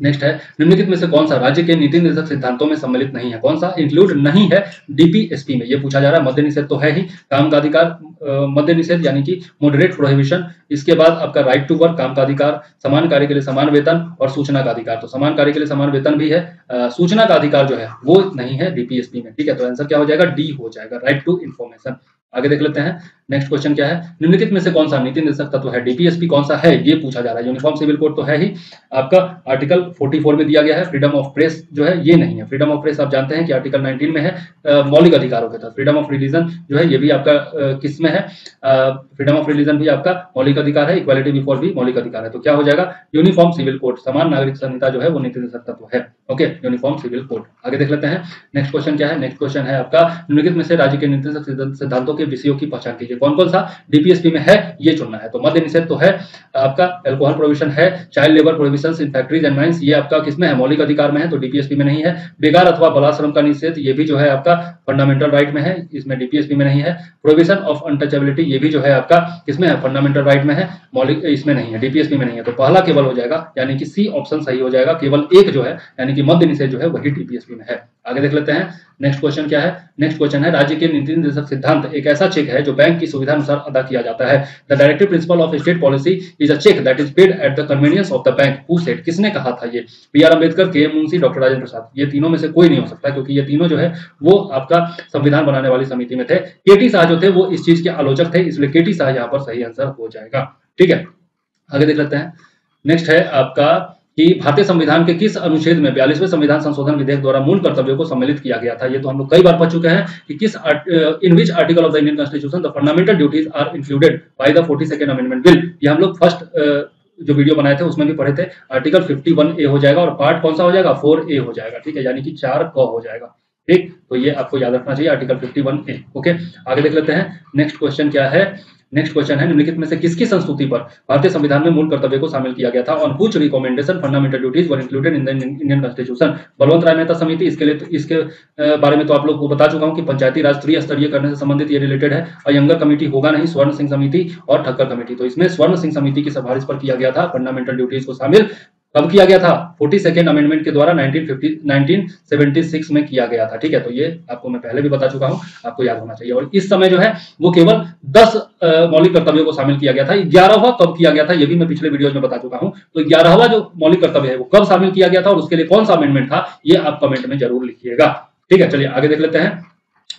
नेक्स्ट है, निम्नलिखित में से कौन सा राज्य के नीति निर्देशक सिद्धांतों में सम्मिलित नहीं है, कौन सा इंक्लूड नहीं है डीपीएसपी में, ये पूछा जा रहा है। मद्य निषेध तो है ही, काम का अधिकार मद्य निषेध यानी कि मॉडरेट प्रोहिबिशन, इसके बाद आपका राइट टू वर्क काम का अधिकार, समान कार्य के लिए समान वेतन, और सूचना का अधिकार। तो समान कार्य के लिए समान वेतन भी है, सूचना का अधिकार जो है वो नहीं है डीपीएसपी में, ठीक है। तो आंसर क्या हो जाएगा, डी हो जाएगा, राइट टू इन्फॉर्मेशन। आगे देख लेते हैं, नेक्स्ट क्वेश्चन क्या है, निम्नलिखित में से कौन सा नीति निर्देशक तत्व है, डीपीएसपी कौन सा है, ये पूछा जा रहा है। यूनिफॉर्म सिविल कोड तो है ही, आपका आर्टिकल 44 में दिया गया है। फ्रीडम ऑफ प्रेस जो है ये नहीं है, फ्रीडम ऑफ प्रेस आप जानते हैं कि आर्टिकल 19 में है मौलिक अधिकारों के तहत। फ्रीडम ऑफ रिलीजन जो है ये भी आपका किस में है, फ्रीडम ऑफ रिलीजन भी आपका मौलिक अधिकार है, इक्वालिटी बिफोर भी मौलिक अधिकार है। तो क्या हो जाएगा, यूनिफॉर्म सिविल कोड, समान नागरिक संहिता जो है वो नीति निर्देशक तत्व है, ओके, यूनिफॉर्म सिविल कोड। आगे देख लेते हैं, नेक्स्ट क्वेश्चन क्या है, नेक्स्ट क्वेश्चन है आपका, निम्नलिखित में से राज्य के नीति निर्देशक सिद्धांतों के विषयों की पहचान कीजिए, कौन कौन सा डीपीएसपी में है ये चुनना है। तो मद्य निषेध तो है, आपका अल्कोहल प्रोहिबिशन है, child labour prohibitions in factories and mines ये आपका किसमें है, मौलिक अधिकार में है, तो डीपीएसपी में नहीं है। बेगार अथवा बलाश्रम का निषेध ये भी जो है आपका फंडामेंटल राइट में है, इसमें डीपीएसपी में नहीं है। प्रोहिबिशन ऑफ अनटचेबिलिटी ये भी जो है आपका किसमें है, फंडामेंटल राइट में है, मौलिक इसमें नहीं है, डीपीएसपी में नहीं है। तो पहला केवल हो जाएगा, यानी कि सी ऑप्शन सही हो जाएगा, केवल एक जो है यानी कि मद्य निषेध जो है वही डीपीएसपी में है। आगे देख लेते हैं, नेक्स्ट क्वेश्चन क्या है, नेक्स्ट क्वेश्चन है, राज्य के नीति निर्देशक सिद्धांत एक ऐसा चेक है जो बैंक की सुविधा अनुसार अदा किया जाता है। The directive principle of state policy is a check that is paid at the convenience of the bank. Who said, किसने कहा था ये, B R Ambedkar, K M Munshi, doctor Rajendra Prasad. ये तीनों में से कोई नहीं हो सकता, क्योंकि ये तीनों जो है वो आपका संविधान बनाने वाली समिति में थे। केटी शाह जो थे वो इस चीज के आलोचक थे, इसलिए केटी शाह यहाँ पर सही आंसर हो जाएगा, ठीक है। आगे देख लेते हैं, नेक्स्ट है आपका कि भारतीय संविधान के किस अनुच्छेद में 42वें संविधान संशोधन विधेयक द्वारा मूल कर्तव्यों को सम्मिलित किया गया था। ये तो हम लोग कई बार पढ़ चुके हैं कि किस in which article of the Indian constitution the fundamental duties are included by the 42nd amendment bill. ये हम लोग फर्स्ट जो वीडियो बनाए थे उसमें भी पढ़े थे। आर्टिकल 51A हो जाएगा, और पार्ट कौन सा हो जाएगा, 4A हो जाएगा, ठीक है, यानी कि 4 क हो जाएगा, ठीक। तो ये आपको याद रखना चाहिए, आर्टिकल 51A, ओके। आगे देख लेते हैं, नेक्स्ट क्वेश्चन क्या है, नेक्स्ट क्वेश्चन है, निम्नलिखित में से किसकी संस्तुति पर भारतीय संविधान में मूल कर्तव्य को शामिल किया गया था। On which recommendation fundamental duties were included in the Indian constitution. Balwant Rai Mehta समिति, इसके लिए इसके बारे में तो आप लोग को बता चुका हूं कि पंचायती राज त्रिस्तरीय करने से संबंधित ये रिलेटेड है। अयंगर कमेटी होगा नहीं, स्वर्ण सिंह समिति और ठक्कर कमेटी। तो इसमें स्वर्ण सिंह समिति की सिफारिश पर किया गया था फंडामेंटल ड्यूटीज को शामिल, कब किया गया था, 42nd अमेंडमेंट के द्वारा 1976 में किया गया था, ठीक है। तो ये आपको मैं पहले भी बता चुका हूं, आपको याद होना चाहिए। और इस समय जो है वो केवल 10 मौलिक कर्तव्यों को शामिल किया गया था। 11वां कब किया गया था ये भी मैं पिछले वीडियोज में बता चुका हूं। तो 11वां जो मौलिक कर्तव्य है वो कब शामिल किया गया था और उसके लिए कौन सा अमेंडमेंट था, ये आप कमेंट में जरूर लिखिएगा, ठीक है। चलिए आगे देख लेते हैं,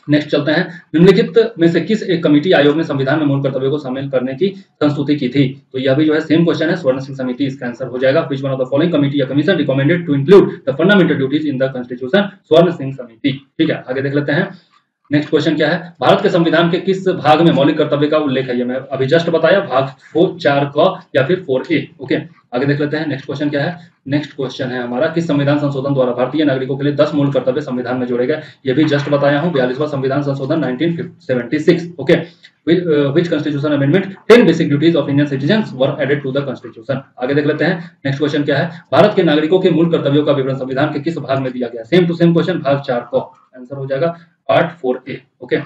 नेक्स्ट चलते हैं, निम्नलिखित में से किस एक कमेटी आयोग ने संविधान में मूल कर्तव्यों को शामिल करने की संस्तुति की थी। तो यह भी जो है सेम क्वेश्चन है, स्वर्ण सिंह समिति इसका आंसर हो जाएगा। Which one of the following committee या commission recommended to include the fundamental duties in the constitution, Swaran Singh समिति, ठीक है। आगे देख लेते हैं, नेक्स्ट क्वेश्चन क्या है, भारत के संविधान के किस भाग में मौलिक कर्तव्य का उल्लेख है। ये मैं अभी जस्ट बताया, भाग 4 क या फिर 4A, ओके। आगे देख लेते हैं, नेक्स्ट क्वेश्चन क्या है, नेक्स्ट क्वेश्चन है हमारा, किस संविधान संशोधन द्वारा भारतीय नागरिकों के लिए 10 मूल कर्तव्य संविधान में जोड़े गए। ये भी जस्ट बताया हूं, 42वां संविधान संशोधन 1976, okay. Which constitution amendment 10 basic duties of Indian citizens were added to the constitution। आगे देख लेते हैं, नेक्स्ट क्वेश्चन क्या है, भारत के नागरिकों के मूल कर्तव्यों का विवरण संविधान के किस भाग में दिया गया। सेम टू सेम क्वेश्चन, भाग 4 को आंसर हो जाएगा पार्ट 4A, ओके।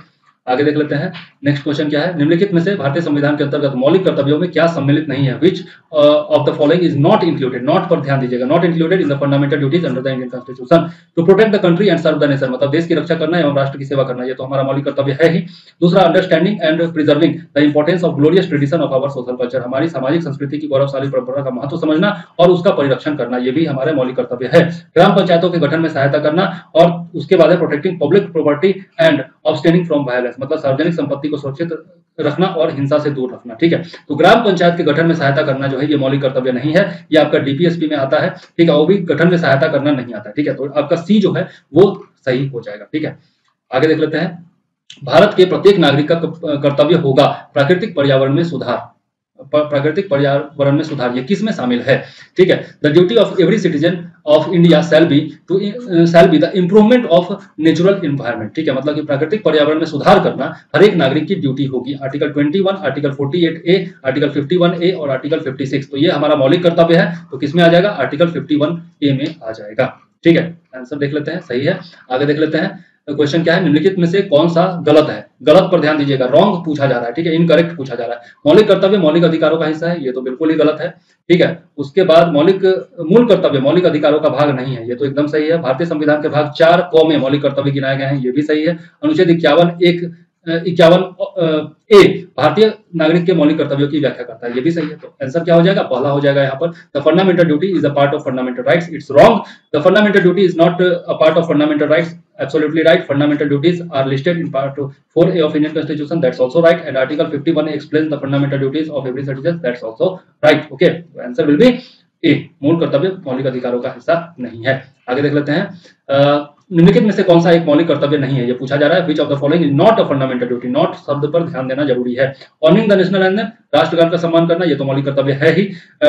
आगे देख लेते हैं नेक्स्ट क्वेश्चन क्या है, निम्नलिखित में से भारतीय संविधान के अंतर्गत मौलिक कर्तव्यों में क्या सम्मिलित नहीं है, which of the following is not included, not पर ध्यान दीजिएगा, not included in the fundamental duties under the Indian constitution to protect the country and serve the nation, मतलब देश की रक्षा करना एवं राष्ट्र की सेवा करना, ये तो हमारा मौलिक कर्तव्य है ही। दूसरा, understanding and preserving the importance of glorious tradition of our social culture, हमारी सामाजिक संस्कृति की गौरवशाली परंपरा का महत्व समझना और उसका परिरक्षण करना, ये भी हमारे मौलिक कर्तव्य है। ग्राम पंचायतों के गठन में सहायता करना और उसके बाद है protecting public property and abstaining from violence, मतलब सार्वजनिक संपत्ति को सुरक्षित रखना और हिंसा से दूर रखना, ठीक है। तो ग्राम पंचायत के गठन में सहायता करना जो है ये मौलिक कर्तव्य नहीं है, ये आपका डीपीएसपी में आता है, ठीक है, वो भी गठन में सहायता करना नहीं आता है, ठीक है। तो आपका सी जो है वो सही हो जाएगा, ठीक है। आगे देख लेते हैं, भारत के प्रत्येक नागरिक का कर्तव्य होगा प्राकृतिक पर्यावरण में सुधार, प्राकृतिक पर्यावरण में सुधार, ये किस में शामिल है, ठीक है। The duty of every citizen of India shall be the improvement of natural environment, ठीक है, मतलब कि प्राकृतिक पर्यावरण में सुधार करना हर एक नागरिक की ड्यूटी होगी। Article 21, article 48A, article 51A और आर्टिकल 56, तो ये हमारा मौलिक कर्तव्य है, तो किसमें आ जाएगा, आर्टिकल 51A में आ जाएगा, ठीक है। आंसर देख लेते हैं, सही है। आगे देख लेते हैं, क्वेश्चन क्या है, निम्नलिखित में से कौन सा गलत है, गलत पर ध्यान दीजिएगा, रॉन्ग पूछा जा रहा है, ठीक है, इनकरेक्ट पूछा जा रहा है। मौलिक कर्तव्य मौलिक अधिकारों का हिस्सा है, ये तो बिल्कुल ही गलत है, ठीक है। उसके बाद मूल कर्तव्य मौलिक अधिकारों का भाग नहीं है, ये तो एकदम सही है। भारतीय संविधान के भाग 4 क में मौलिक कर्तव्य गिनाए गए हैं, ये भी सही है। अनुच्छेद 51A भारतीय नागरिक के मौलिक कर्तव्यों की व्याख्या करता है, ये भी सही है। तो आंसर क्या हो जाएगा, पहला हो जाएगा यहाँ पर, the fundamental duty is a part of fundamental rights, it's wrong, the fundamental duty is not a part of fundamental rights, absolutely right, fundamental duties are listed in part 4A of Indian Constitution, that's also right, and article 51 explains the fundamental duties of every citizen, that's also right, okay, so answer will be A, मूल कर्तव्य मौलिक अधिकारों का हिस्सा नहीं है। आगे देख लेते हैं, निम्नलिखित में से कौन सा एक मौलिक कर्तव्य नहीं है, ये पूछा जा रहा है, which of the following is not a fundamental duty, not शब्द पर ध्यान देना जरूरी है। ऑनरिंग द नेशनल एंथम, राष्ट्रगान का सम्मान करना, ये तो मौलिक कर्तव्य है ही।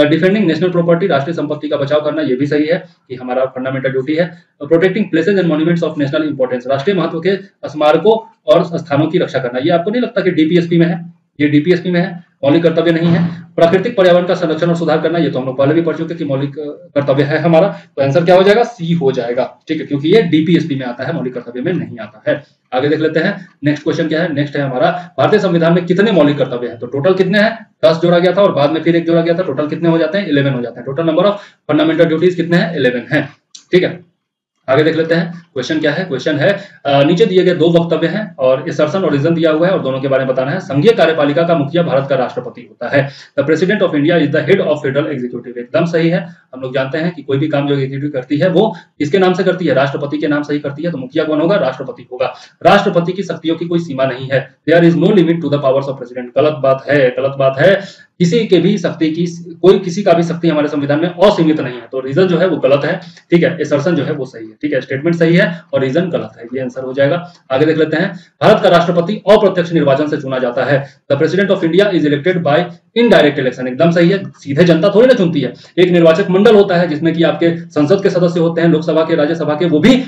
डिफेंडिंग नेशनल प्रॉपर्टी, राष्ट्रीय संपत्ति का बचाव करना, ये भी सही है कि हमारा फंडामेंटल ड्यूटी है। Protecting places and monuments of national importance, राष्ट्रीय महत्व के स्मारकों और स्थानों की रक्षा करना, ये आपको नहीं लगता कि डीपीएसपी में है, ये डीपीएसपी में है, मौलिक कर्तव्य नहीं है। प्राकृतिक पर्यावरण का संरक्षण और सुधार करना, ये तो हम लोग पहले भी पढ़ चुके कि मौलिक कर्तव्य है हमारा, तो आंसर क्या हो जाएगा, सी हो जाएगा, ठीक है, क्योंकि ये डीपीएसपी में आता है, मौलिक कर्तव्य में नहीं आता है। आगे देख लेते हैं, नेक्स्ट क्वेश्चन क्या है, नेक्स्ट है हमारा, भारतीय संविधान में कितने मौलिक कर्तव्य हैं, तो टोटल कितने हैं, 10 जोड़ा गया था और बाद में फिर 1 जोड़ा गया था, टोटल कितने हो जाते हैं, 11 हो जाते हैं। Total number of fundamental duties कितने हैं, 11 हैं, ठीक है। आगे देख लेते हैं, क्वेश्चन क्या है, क्वेश्चन है नीचे दिए गए 2 वक्तव्य हैं और असर्शन और रीजन दिया हुआ है और दोनों के बारे में बताना है। संघीय कार्यपालिका का मुखिया भारत का राष्ट्रपति होता है, the president of India is the head of federal executive, एकदम सही है। हम लोग जानते हैं कि कोई भी काम जो एग्जीक्यूटिव करती है वो किसके नाम से करती है, राष्ट्रपति के नाम से ही करती है, तो मुखिया कौन होगा, राष्ट्रपति होगा। राष्ट्रपति की शक्तियों की कोई सीमा नहीं है, there is no limit to the powers of president, गलत बात है, गलत बात है, किसी के भी शक्ति की, कोई किसी का भी शक्ति हमारे संविधान में असीमित नहीं है, तो रीजन जो है वो गलत है, ठीक है, असर्शन जो है वो सही है, ठीक है, स्टेटमेंट सही है और रीजन गलत है, ये आंसर हो जाएगा। आगे देख लेते हैं, भारत का राष्ट्रपति अप्रत्यक्ष निर्वाचन से चुना जाता है, the president of India is elected by indirect election, एकदम सही है, सीधे जनता थोड़ी ना चुनती है, एक निर्वाचक मंडल होता है जिसमें कि आपके संसद के सदस्य होते हैं, लोकसभा के, राज्यसभा के, वो भी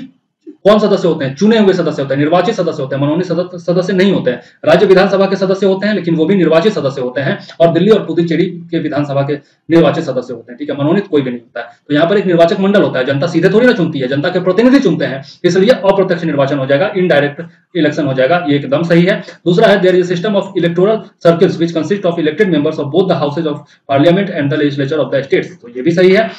कौन सदस्य होते हैं, चुने हुए सदस्य होते हैं, निर्वाचित सदस्य होते हैं, मनोनीत सदस्य नहीं होते हैं। राज्य विधानसभा के सदस्य होते हैं लेकिन वो भी निर्वाचित सदस्य होते हैं, और दिल्ली और पुदुचेरी के विधानसभा के निर्वाचित सदस्य होते हैं, ठीक है, मनोनीत कोई भी नहीं होता है। तो यहाँ पर एक निर्वाचक मंडल होता है, जनता सीधे थोड़ी ना चुनती है, जनता के प्रतिनिधि चुनते हैं, इसलिए अप्रत्यक्ष निर्वाचन हो जाएगा, इनडायरेक्ट इलेक्शन हो जाएगा, ये एकदम सही है। दूसरा है, there is a system of electoral circles which consist of elected members of both the houses of parliament and the legislature of the states, तो ये भी सही है,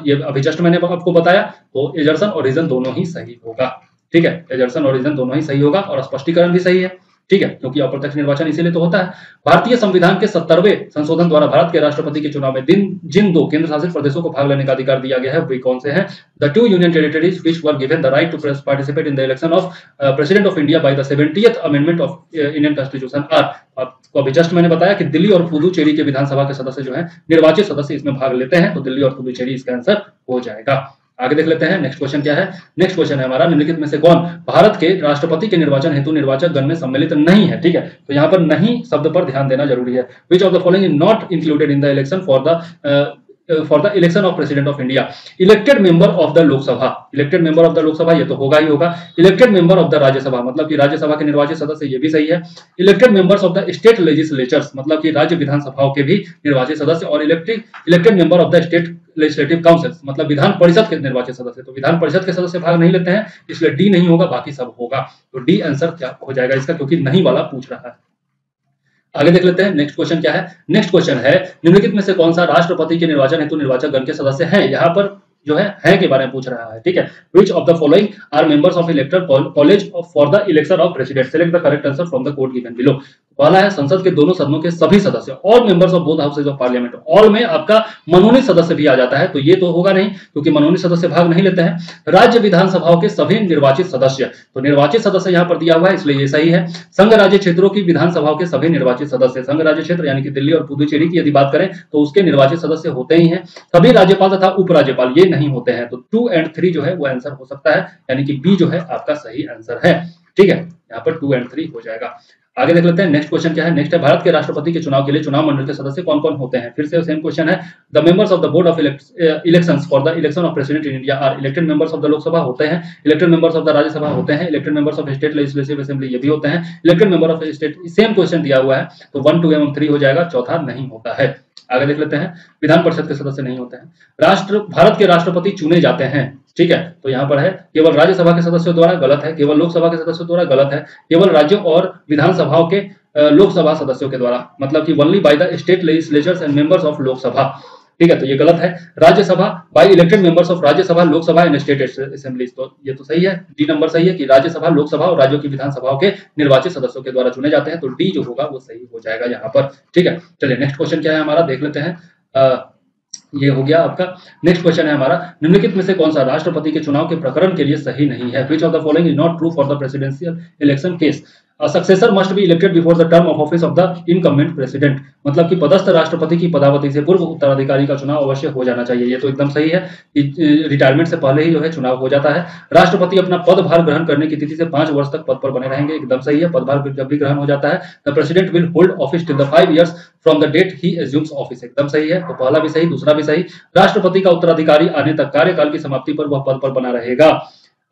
ये अभी जस्ट मैंने आपको बताया, तो असर्शन और रीजन दोनों ही सही होगा, ठीक है, असर्शन और रीजन दोनों ही सही होगा और स्पष्टीकरण भी सही है, ठीक है, क्योंकि अप्रत्यक्ष निर्वाचन इसीलिए तो होता है। भारतीय संविधान के 70वें संशोधन द्वारा भारत के राष्ट्रपति के चुनाव में जिन 2 केंद्र शासित प्रदेशों को भाग लेने का अधिकार दिया गया है वे कौन से हैं, the 2 union territories which were given the right to participate in the election of president of India by the 70th amendment of Indian constitution are, आपको अभी जस्ट मैंने बताया कि दिल्ली और पुदुचेरी के विधानसभा के सदस्य जो है निर्वाचित सदस्य इसमें भाग लेते हैं, तो दिल्ली और पुदुचेरी इसका आंसर हो जाएगा। आगे देख लेते हैं, नेक्स्ट क्वेश्चन क्या है, नेक्स्ट क्वेश्चन है हमारा, निम्नलिखित में से कौन भारत के राष्ट्रपति के निर्वाचन हेतु निर्वाचक गण में सम्मिलित नहीं है, ठीक है, तो यहाँ पर नहीं शब्द पर ध्यान देना जरूरी है। Which of the following is not included in the election for the for the election of president of India, elected member of the Lok Sabha, elected member of the Lok Sabha ये तो होगा ही होगा, elected member of the Rajya Sabha मतलब कि राज्यसभा के निर्वाचित सदस्य, ये भी सही है, elected members of the state legislatures मतलब कि राज्य विधानसभाओं के भी निर्वाचित सदस्य, और elected member of the state legislative councils मतलब विधान परिषद के निर्वाचित सदस्य। तो विधान परिषद के सदस्य भाग नहीं लेते हैं, इसलिए डी नहीं होगा, बाकी सब होगा। तो डी आंसर क्या हो जाएगा इसका, क्योंकि नहीं वाला पूछ रहा है। आगे देख लेते हैं नेक्स्ट क्वेश्चन क्या है। नेक्स्ट क्वेश्चन है निम्नलिखित में से कौन सा राष्ट्रपति के निर्वाचन हेतु निर्वाचक गण के सदस्य हैं। यहाँ पर जो है के बारे में पूछ रहा है, ठीक है। Which of the following are members of electoral college for the election of president? Select the correct answer from the code given below. पहला है संसद के दोनों सदनों के सभी सदस्य, all members of both houses of parliament. All में आपका मनोनीत सदस्य भी आ जाता है, तो ये तो होगा नहीं क्योंकि मनोनीत सदस्य भाग नहीं लेते हैं। राज्य विधानसभाओं के सभी निर्वाचित सदस्य, तो निर्वाचित सदस्य यहाँ पर दिया हुआ है इसलिए ये सही है। संघ राज्य क्षेत्रों की विधानसभाओं के सभी निर्वाचित सदस्य, संघ राज्य क्षेत्र यानी कि दिल्ली और पुदुचेरी की यदि बात करें तो उसके निर्वाचित सदस्य होते ही हैं। सभी राज्यपाल तथा उपराज्यपाल ये नहीं होते हैं, तो 2 और 3 जो है वो आंसर हो सकता है, यानी कि बी जो है आपका सही आंसर है, ठीक है। यहाँ पर 2 और 3 हो जाएगा। आगे देख लेते हैं नेक्स्ट क्वेश्चन क्या है। नेक्स्ट है भारत के राष्ट्रपति के चुनाव के लिए चुनाव मंडल के सदस्य कौन कौन होते हैं। फिर से सेम क्वेश्चन है। The members of the board of elections for the election of president in India are elected members of the Lok Sabha होते हैं, elected members of the Rajya Sabha होते हैं, elected members of state legislative assembly ये भी होते हैं, elected member of state. Same question दिया हुआ है तो 1, 2 एवं 3 हो जाएगा, चौथा नहीं होता है। आगे देख लेते हैं। विधान परिषद के सदस्य नहीं होते हैं। भारत के राष्ट्रपति चुने जाते हैं, ठीक है। तो यहाँ पर है केवल राज्यसभा के सदस्यों द्वारा, गलत है। केवल लोकसभा के सदस्यों द्वारा, गलत है। केवल राज्यों और विधानसभाओं के लोकसभा सदस्यों के द्वारा मतलब कि only by the state legislatures and members of Lok Sabha, ठीक है। तो ये गलत है। Rajya Sabha by elected members of Rajya Sabha, Lok Sabha and state assemblies, तो ये तो सही है, डी नंबर सही है कि राज्यसभा, लोकसभा और राज्यों की विधानसभाओं के निर्वाचित सदस्यों के द्वारा चुने जाते हैं, तो डी जो होगा वो सही हो जाएगा यहाँ पर, ठीक है। चलिए नेक्स्ट क्वेश्चन क्या है हमारा, देख लेते हैं। ये हो गया आपका। नेक्स्ट क्वेश्चन है हमारा, निम्नलिखित में से कौन सा राष्ट्रपति के चुनाव के प्रकरण के लिए सही नहीं है। Which of the following is not true for the presidential election case? A successor must be elected before the term of office of the incumbent president. मतलब कि पदस्थ राष्ट्रपति की पदावधि से पूर्व उत्तराधिकारी का चुनाव अवश्य हो जाना चाहिए, ये तो एकदम सही है कि रिटायरमेंट से पहले ही जो है चुनाव हो जाता है। राष्ट्रपति अपना पदभार ग्रहण करने की तिथि से 5 वर्ष तक पद पर बने रहेंगे, एकदम सही है। पदभार जब भी ग्रहण हो जाता है, the president will hold office till the 5 years from the date he assumes office, एकदम सही है। तो पहला भी सही, दूसरा भी सही। राष्ट्रपति का उत्तराधिकारी आने तक कार्यकाल की समाप्ति पर वह पद पर बना रहेगा।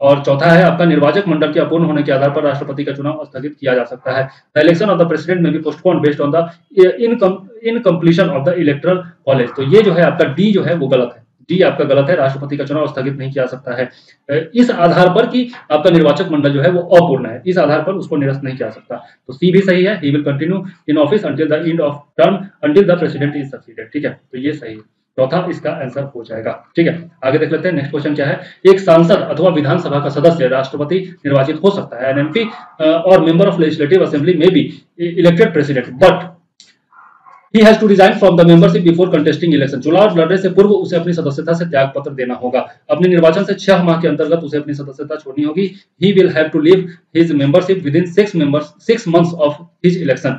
और चौथा है आपका, निर्वाचक मंडल के अपूर्ण होने के आधार पर राष्ट्रपति का चुनाव स्थगित किया जा सकता है। The election of the president may be postponed based on the incompletion of the electoral college, तो ये जो है आपका डी जो है वो गलत है, डी आपका गलत है। राष्ट्रपति का चुनाव स्थगित नहीं किया सकता है इस आधार पर कि आपका निर्वाचक मंडल जो है वो अपूर्ण है, इस आधार पर उसको निरस्त नहीं किया सकता। तो सी भी सही है, he will continue in office until the end of term until the president is succeeded, ठीक है। तो ये सही है, चौथा इसका आंसर हो जाएगा, ठीक है। आगे देख लेते हैं नेक्स्ट क्वेश्चन क्या है। एक सांसद अथवा विधानसभा का सदस्य राष्ट्रपति निर्वाचित हो सकता है। एन एमपी और मेंबर ऑफ लेजिस्लेटिव असेंबली में be elected president but he has to resign from the membership before contesting election. चुनाव लड़ने से पूर्व उसे अपनी सदस्यता से त्याग पत्र देना होगा। अपने निर्वाचन से 6 माह के अंतर्गत उसे अपनी सदस्यता छोड़नी होगी। He will have to leave his membership within 6 months of his election.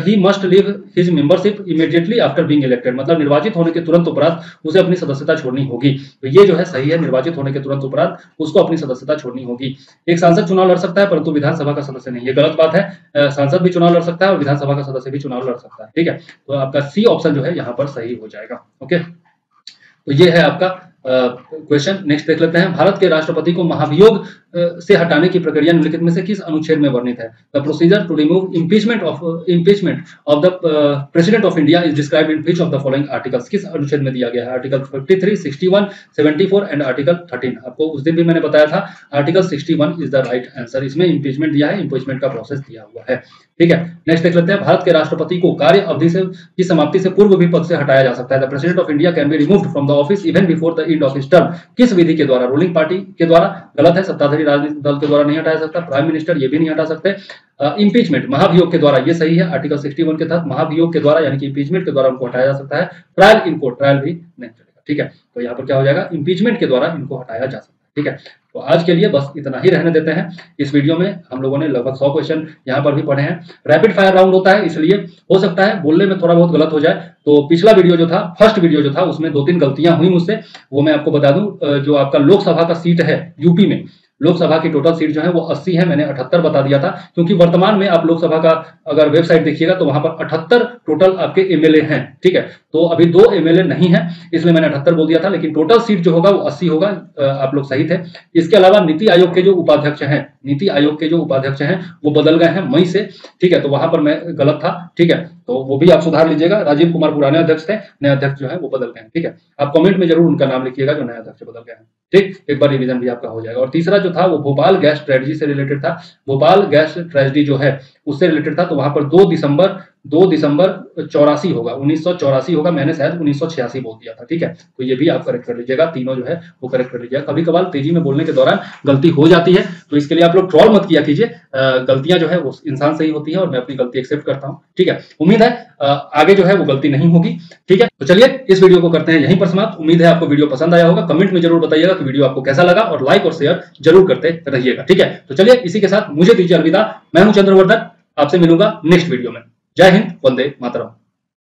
He must leave his membership immediately after being elected. मतलब निर्वाचित होने के तुरंत उपरांत उसे अपनी सदस्यता छोड़नी होगी। तो ये जो है सही है, निर्वाचित होने के तुरंत उपरांत उसको अपनी सदस्यता छोड़नी होगी। एक सांसद चुनाव लड़ सकता है परंतु विधानसभा का सदस्य नहीं, ये गलत बात है। सांसद भी चुनाव लड़ सकता है और विधानसभा का सदस्य भी चुनाव लड़ सकता है, ठीक है। तो आपका सी ऑप्शन जो है यहाँ पर सही हो जाएगा, ओके। तो ये है आपका क्वेश्चन। नेक्स्ट देख लेते हैं। भारत के राष्ट्रपति को महाभियोग से हटाने की प्रक्रिया निम्नलिखित में से किस अनुच्छेद में वर्णित है। The procedure to remove impeachment of the president of India is described in which of the following articles, किस अनुच्छेद में दिया गया है। Article 53, 61, 74 and article 13। आपको उस दिन भी मैंने बताया था article 61 is the right answer, इसमें इम्पीचमेंट दिया है, इम्पीचमेंट का प्रोसेस दिया हुआ है, ठीक है। नेक्स्ट देख लेते हैं। भारत के राष्ट्रपति को कार्य अवधि से की समाप्ति से पूर्व भी पद से हटाया जा सकता है। The president of India can be removed from the office even before the end of his term, किस विधि के द्वारा। रूलिंग पार्टी के द्वारा, गलत है। सत्ताधारी राजनीतिक दल के द्वारा नहीं हटाया सकता। प्राइम मिनिस्टर ये भी नहीं हटा सकते। इम्पीचमेंट महाभियोग के द्वारा, ये सही है। आर्टिकल 61 के तहत महाभियोग के द्वारा यानी कि इम्पीचमेंट के द्वारा उनको हटाया जा सकता है। ट्रायल इन कोर्ट, ट्रायल भी नहीं चलेगा, ठीक है। तो यहाँ पर क्या हो जाएगा, इम्पीचमेंट के द्वारा इनको हटाया जा सकता है, ठीक है। तो आज के लिए बस इतना ही रहने देते हैं। इस वीडियो में हम लोगों ने लगभग 100 क्वेश्चन यहाँ पर भी पढ़े हैं। रैपिड फायर राउंड होता है, इसलिए हो सकता है बोलने में थोड़ा बहुत गलत हो जाए। तो पिछला वीडियो जो था, फर्स्ट वीडियो जो था, उसमें 2-3 गलतियां हुई मुझसे, वो मैं आपको बता दूं। जो आपका लोकसभा का सीट है यूपी में, लोकसभा की टोटल सीट जो है वो 80 है, मैंने 78 बता दिया था, क्योंकि वर्तमान में आप लोकसभा का अगर वेबसाइट देखिएगा तो वहां पर 78 टोटल आपके एमएलए हैं, ठीक है। तो अभी 2 एमएलए नहीं है, इसलिए मैंने 78 बोल दिया था, लेकिन टोटल सीट जो होगा वो 80 होगा। आप लोग सही थे। इसके अलावा नीति आयोग के जो उपाध्यक्ष हैं, नीति आयोग के जो उपाध्यक्ष हैं वो बदल गए हैं मई से, ठीक है। तो वहां पर मैं गलत था, ठीक है, तो वो भी आप सुधार लीजिएगा। राजीव कुमार पुराने अध्यक्ष थे, नए अध्यक्ष जो है वो बदल गए हैं, ठीक है। आप कमेंट में जरूर उनका नाम लिखिएगा जो नए अध्यक्ष बदल गए हैं, ठीक। एक बार रिवीजन भी आपका हो जाएगा। और तीसरा जो था वो भोपाल गैस ट्रेजेडी से रिलेटेड था, भोपाल गैस ट्रेजेडी जो है उससे रिलेटेड था। तो वहां पर 2 दिसंबर 84 होगा, 1984 होगा, मैंने शायद 1986 बोल दिया था, ठीक है। तो ये भी आप करेक्ट कर लीजिएगा, तीनों जो है वो करेक्ट कर लीजिएगा। कभी कभार तेजी में बोलने के दौरान गलती हो जाती है, तो इसके लिए आप लोग ट्रोल मत किया कीजिए, गलतियां जो है वो इंसान से ही होती है और मैं अपनी गलती एक्सेप्ट करता हूं, ठीक है। उम्मीद है आगे जो है वो गलती नहीं होगी, ठीक है। तो चलिए इस वीडियो को करते हैं यहीं पर समाप्त। उम्मीद है आपको वीडियो पसंद आया होगा, कमेंट में जरूर बताइएगा कि वीडियो आपको कैसा लगा, और लाइक और शेयर जरूर करते रहिएगा, ठीक है। तो चलिए इसी के साथ मुझे दीजिए अलविदा। मैं हूं चंद्रवर्धन, आपसे मिलूंगा नेक्स्ट वीडियो में। जय हिंद, वंदे मातरम।